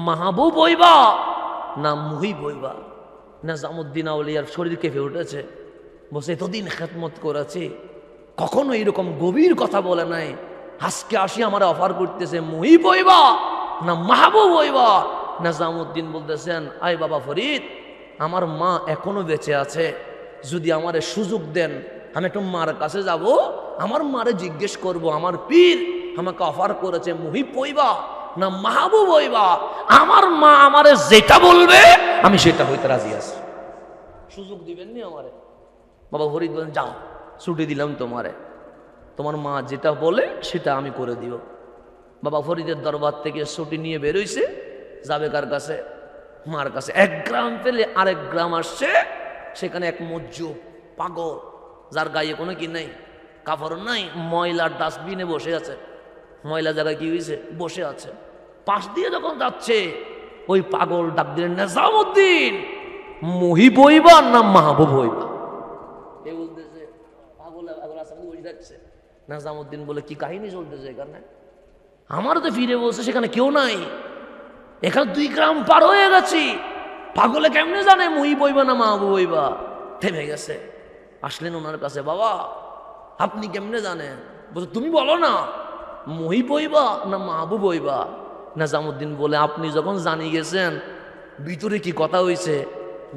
মাহবুব হইবা না মুহিব হইবা? নিজামউদ্দিন আউলিয়ার শরীর কেঁপে উঠেছে। বসে এতদিন খেদমত করেছে, কখনো এরকম গভীর কথা বলে নাই। আজকে আসি আমার অফার করতেছে মুহিব হইবা না মাহবুব হইবা? নিজামউদ্দিন বলতেছেন, আই বাবা ফরিদ, আমার মা এখনো বেঁচে আছে, যদি আমারে সুযোগ দেন আমি একটু মার কাছে যাব, আমার মারে জিজ্ঞেস করব আমার পীর আমাকে অফার করেছে মুহিব হইবা না মাহবুব হইবা। আমার মা আমারে যেটা বলবে আমি সেটা হইতে রাজি আছি। সুযোগ দিবেন নি আমারে? বাবা ফরিদ বলেন, যাও, ছুটি দিলাম তোমারে, তোমার মা যেটা বলে সেটা আমি করে দিব। বাবা ফরিদের দরবার থেকে ছুটি নিয়ে বেরোইছে, যাবে কার কাছে? মার কাছে। এক গ্রাম পেলে আরেক গ্রাম আসছে, সেখানে এক মজ্জুব পাগল, যার গায়ে কোনো কি নাই, কাপড় নাই, ময়লার ডাস্টবিনে বসে আছে। ময়লা জায়গায় কি হয়েছে? বসে আছে। পাশ দিয়ে যখন যাচ্ছে ওই পাগল ডাক দিলেন, নিজামউদ্দিন, মুহিব হইবা না মাহবুব হইবা? কে বলতেছে? পাগল পাগল আসামে বসে থাকছে। নিজামউদ্দিন বলে, কি কাহিনী চলতেছে এখানে? আমার তো ফিরে বলছে সেখানে কেউ নাই, এখানে 2 গ্রাম পার হয়ে গেছি, পাগলে কেমনে জানে মুহি বইবা না মাহবুব বইবা। থেমে গেছে, আসলেন ওনার কাছে, বাবা আপনি কেমনে জানেন? বলছে তুমি বলো না মুহি বইবা না মাহবুব বইবা। নিজামুদ্দিন বলে আপনি যখন জানি গেছেন ভিতরে কি কথা হইছে,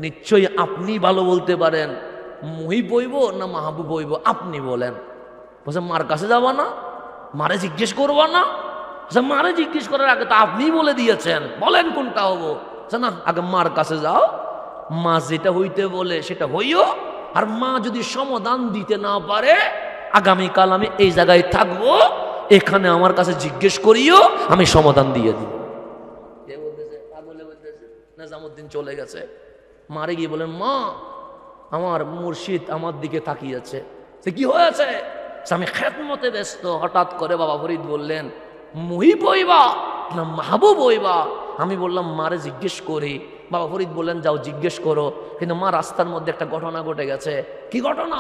নিশ্চয়ই আপনি ভালো বলতে পারেন, মুহি বইব না মাহবুব বইব আপনি বলেন। বলছে মার কাছে যাবা না, মারে জিজ্ঞেস করবা না? মারে জিজ্ঞেস করার আগে তো আপনি বলে দিয়েছেন, বলেন কোনটা হবো। না আগে মার কাছে যাও, মা যেটা হইতে বলে সেটা হইও, আর মা যদি সমাধান দিতে না পারে আগামীকাল আমি এই জায়গায় থাকবো, এখানে আমার কাছে জিজ্ঞেস করিও, আমি সমাধান দিয়ে দিব। নিজামুদ্দিন চলে গেছে, মারে গিয়ে বলেন মা আমার মুর্শিদ আমার দিকে তাকিয়েছে। সে কি হয়েছে? আমি খেদমতে ব্যস্ত। হঠাৎ করে বাবা ফরিদ বললেন মুহি বইবা না মাহবুব বইবা? আমি বললাম মারে জিজ্ঞেস করি। বাবা ফরিদ বললেন যাও জিজ্ঞেস করো। কিন্তু মা রাস্তার মধ্যে একটা ঘটনা ঘটে গেছে। কি ঘটনা?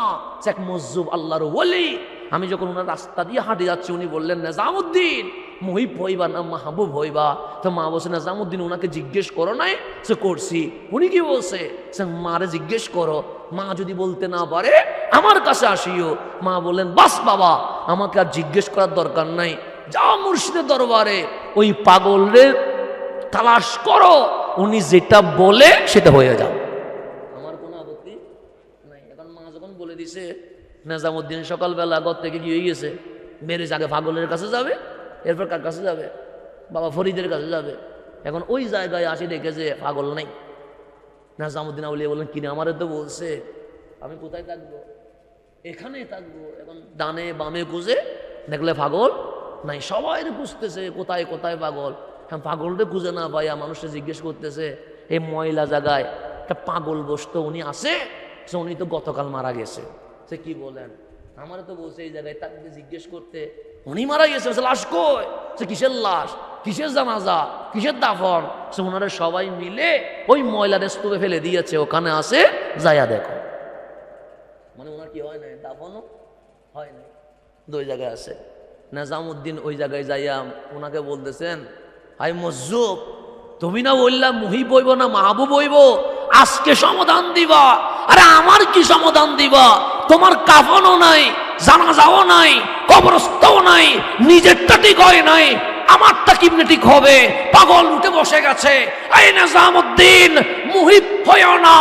এক মজ্জুব আল্লাহর ওলি, আমি যখন ওনার রাস্তা দিয়ে হাঁটে যাচ্ছি উনি বললেন নিজামুদ্দিন মুহিব হইবা না মাহবুব হইবা? তো মা বলছে নিজামুদ্দিন ওনাকে জিজ্ঞেস করো নাই? সে করছি। উনি কি বলছে? সে মারে জিজ্ঞেস করো, মা যদি বলতে না পারে আমার কাছে আসিও। মা বললেন বাস বাবা আমাকে আর জিজ্ঞেস করার দরকার নাই, যাও মুর্শিদের দরবারে ওই পাগলরে তালাশ করো, উনি যেটা বলে সেটা হয়ে যাও, আমার কোনো আপত্তি নাই। এখন মা যখন বলে দিছে, নিজামুদ্দিন সকালবেলা ঘর থেকে কি হয়ে গেছে, মেরে আগে পাগলের কাছে যাবে, এরপর কার কাছে যাবে? বাবা ফরিদের কাছে যাবে। এখন ওই জায়গায় আসি দেখেছে পাগল নাই। নিজামুদ্দিন আউলিয়া বললেন কিনে আমারে তো বলছে আমি কোথায় থাকবো, এখানেই থাকবো। এখন ডানে বামে খুঁজে দেখলে পাগল নাই, সবাই খুঁজতেছে কোথায় কোথায় পাগল। হ্যাঁ পাগলটা খুঁজে না পাইয়া মানুষটা জিজ্ঞেস করতেছে এই ময়লা জায়গায় একটা পাগল বসতো, উনি আসে? উনি তো গতকাল মারা গেছে। সে কি বলেন? আমার তো বলছে এই জায়গায় তাকে জিজ্ঞেস করতে, উনি মারা গেছে। লাশ কই? সে কিসের লাশ, কিসের জানাজা, কিসের দাফন? সে ওনারা সবাই মিলে ওই ময়লার স্তূপে ফেলে দিয়েছে, ওখানে আসে যাইয়া দেখো। মানে ওনার কি হয় নাই, দাফনও হয় নাই, 2 জায়গায় আছে। নিজামুদ্দিন ওই জায়গায় যাইয়া ওনাকে বলতেছেন হাই মজ্জুব তুমি না বললাম মুহি বইব না মাহবুব বইব, আজকে সমাধান দিবা। আরে আমার কি সমাধান দিবা? তোমার কাফনও নাই, জানাজাও নাই, কবরস্থাও নাই, নিজেরটা ঠিক হয় নাই, আমারটা কিমনে ঠিক হবে? পাগল উঠে বসে গেছে। এই নিজামুদ্দিন মুহিব হইও না,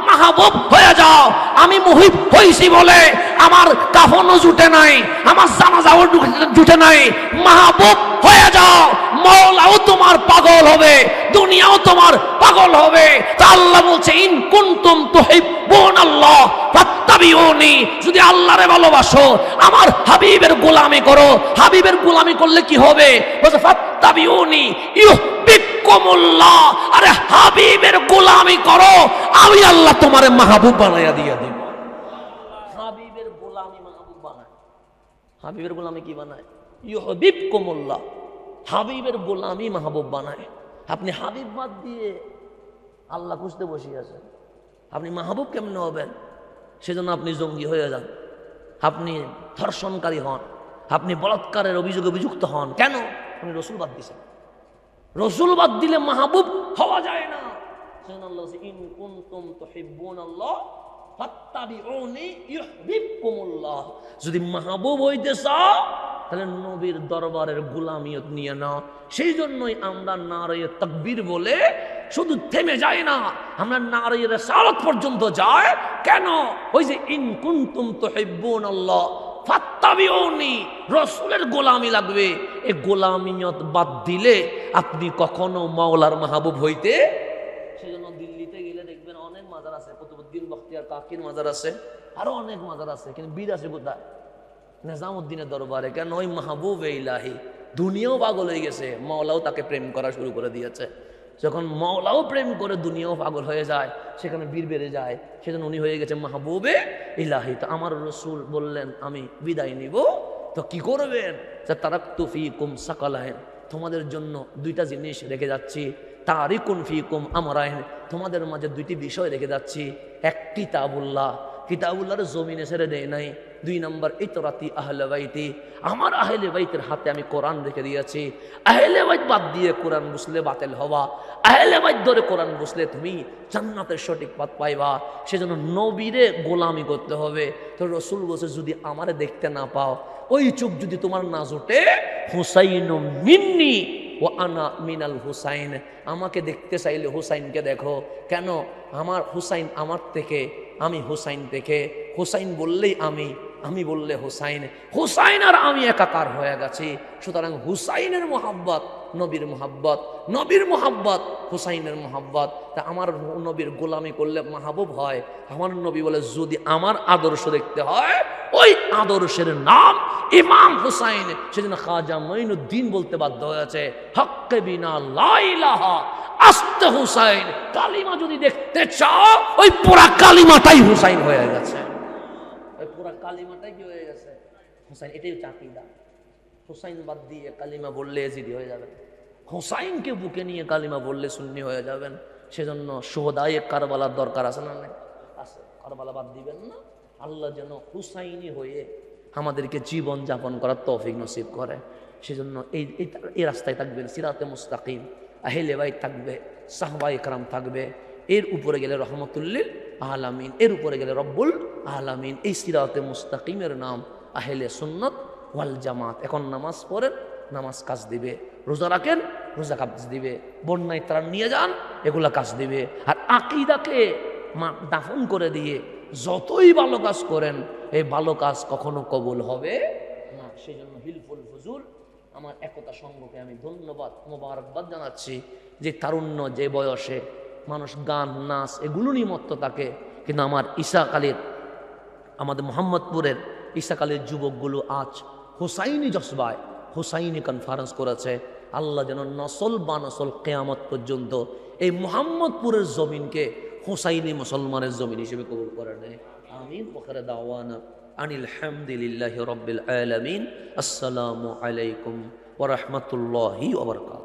মাহবুব হয়ে যাও। আমি মুহিব হইছি বলে আমার কাফনও জুটে নাই, আমার জানাজাও জুটে নাই। মাহবুব হয়ে যাও, মওলাও তোমার পাগল হবে, দুনিয়াও তোমার পাগল হবে। তা আল্লাহ বলছে ইন কুনতুম তুহিব্বুনাল্লাহ ফাত্তাবিউনি, যদি আল্লাহরে ভালোবাসো আমার হাবিবের গোলামি করো। হাবিবের গোলামি করলে কি হবে? বলছে ফাত্তাবিউনি ইউহিব্বুকুমুল্লাহ। আরে হাবিবের গোলামি করো, আমি আল্লাহ তোমারে মাহবুব বানাইয়া দিয়া দেব। হাবিবের গোলামি মাহবুব বানায়। হাবিবের গোলামি কি বানায়? ইউহিব্বুকুমুল্লাহ, হাবিবের গোলামি মাহবুব বানায়। আপনি হাবিব বাদ দিয়ে আল্লাহ খুঁজতে বসে আছেন, আপনি মাহবুব কেমনে হবেন? সেজন্য আপনি জঙ্গি হয়ে যান, আপনি ধর্ষণকারী হন, আপনি বলাৎকারের অভিযোগে অভিযুক্ত হন। কেন? আপনি রসুল বাদ দিয়েছেন। রসুল বাদ দিলে মাহবুব হওয়া যায় না। ইন কুনতুম তুহিব্বুনাল্লাহ ফাত্তাবিউনি ইউহিব্বুকুমুল্লাহ। যদি মাহবুব হইতে চাও তাহলে নবীর দরবারের গোলামিয়ত নিয়ে নাও। সেই জন্যই আমরা নারায়ে তাকবীর বলে শুধু থেমে যায় না, আমরা নারায়ে রিসালাত পর্যন্ত যায়। কেন? ওই যে ইন কুনতুম তুহিব্বুনাল্লাহ ফাত্তাবিউনি, রাসূলের গোলামি লাগবে। এই গোলামিয়ত বাদ দিলে আপনি কখনো মাওলার মাহবুব হইতে। সেজন্য দিল্লিতে গেলে দেখবেন অনেক মাজার আছে, কুতুবউদ্দিন বখতিয়ার কাকির মাজার আছে, আরো অনেক মাজার আছে, কিন্তু বীর আছে কোথায়? নিজামুদ্দিনের দরবারে। কেন? ওই মাহবুবে ইলাহি দুনিয়াও পাগল হয়ে গেছে, মাওলাও তাকে প্রেম করা শুরু করে দিয়েছে। যখন মাওলাও প্রেম করে দুনিয়াও পাগল হয়ে যায়, সেখানে বীর বেড়ে যায়। সেজন্য উনি হয়ে গেছে মাহবুবে ইলাহি। তো আমার রসুল বললেন আমি বিদায় নিব, তো কি করবেন? তারাকতু ফীকুম সাকালাইন, তোমাদের জন্য 2টা জিনিস রেখে যাচ্ছি। তারিকুন ফীকুম আমরাইন, তোমাদের মাঝে 2টি বিষয় রেখে যাচ্ছি। এক কিতাবুল্লাহ, কিতাবুল্লাহর জমিনে ছেড়ে দেয় নাই। 2 নম্বর ইতরাতি আহলে বাইতি, আমার আহলে বাইতের হাতে আমি কোরআন রেখে দিয়েছি। আহলে বাইত বাদ দিয়ে কোরআন বুঝলে বাতিল হওয়া, আহলে বাইত ধরে কোরআন বুঝলে তুমি জান্নাতের সঠিক পথ পাইবা। সেজন্য নবীরে গোলামি করতে হবে। তো রসুল বলছে যদি আমারে দেখতে না পাও, ওই চোখ যদি তোমার না জোটে, হুসাইন মিন্নি ও আনা মিনাল হুসাইন, আমাকে দেখতে চাইলে হুসাইনকে দেখো। কেন? আমার হুসাইন আমার থেকে, আমি হুসাইন থেকে। হুসাইন বললেই আমি, আমি বললে হুসাইন, হুসাইন আর আমি একাকার হয়ে গেছি। সুতরাং হুসাইনের মোহাব্বত নবীর মোহাব্বত, নবীর মোহাব্বত হুসাইনের মোহাব্বত। তা আমার নবীর গোলামি করলে মাহবুব হয়। আমার নবী বলে যদি আমার আদর্শ দেখতে হয়, ওই আদর্শের নাম ইমাম হুসাইন। সেজন্য খাজা মঈনুদ্দিন বলতে বাধ্য হয়েছে, হক্কে বিনা লা ইলাহা আস্তে হুসাইন। কালিমা যদি দেখতে চাও, ওই পুরা কালিমাটাই হুসাইন হয়ে গেছে। ওই পুরা কালিমাটাই কি হয়ে গেছে? হুসাইন। এটাই হচ্ছে আকীদা। হুসাইন বাদ দিয়ে কালিমা বললে এজিদি হয়ে যাবেন, হুসাইনকে বুকে নিয়ে কালিমা বললে সুন্নি হয়ে যাবেন। সেজন্য শুহাদায়ে কারবালার দরকার আছে না? নাই? আছে। কারবালা বাদ দিবেন না। আল্লাহ যেন হুসাইনি হয়ে আমাদেরকে জীবন যাপন করার তৌফিক নসিব করে। সেজন্য এই রাস্তায় থাকবেন, সিরাতে মুস্তাকিম, আহলে বাইত থাকবে, সাহবায়ে কেরাম থাকবে। এর উপরে গেলে রহমতুল্লিল আলামিন, এর উপরে গেলে রব্বুল আলামিন। এই সিরাতে মুস্তাকিমের নাম আহলে সুন্নাত ওয়াল জামাত। এখন নামাজ পড়েন, নামাজ কাজ দিবে। রোজা রাখেন, রোজা কাজ দিবে। বন্যায় ত্রাণ নিয়ে যান, এগুলা কাজ দিবে। আর আকীদাকে দাফন করে দিয়ে যতই ভালো কাজ করেন, এই ভালো কাজ কখনো কবুল হবে না। সেই জন্য হিলফুল ফুজুল আমার একতা সংঘকে আমি ধন্যবাদ, মোবারকবাদ জানাচ্ছি যে তারুণ্য, যে বয়সে মানুষ গান নাচ এগুলো নিয়ে মত্ত থাকে। কিন্তু আমার ঈশাকালীর, আমাদের মোহাম্মদপুরের ঈশাকালীর যুবকগুলো আজ হুসাইনি জজবায়, হুসাইনি কনফারেন্স করেছে। আল্লাহ যেন নসল বা নসল কিয়ামত পর্যন্ত এই মোহাম্মদপুরের জমিনকে হুসাইনি মুসলমানের জমিন হিসেবে কবুল করে নেয়। আমিন। ওয়াখির দাওয়ানা আনিল হামদুলিল্লাহি রাব্বিল আলামিন। আসসালামু আলাইকুম ওয়া রাহমাতুল্লাহি ওয়া বারাকাতুহু।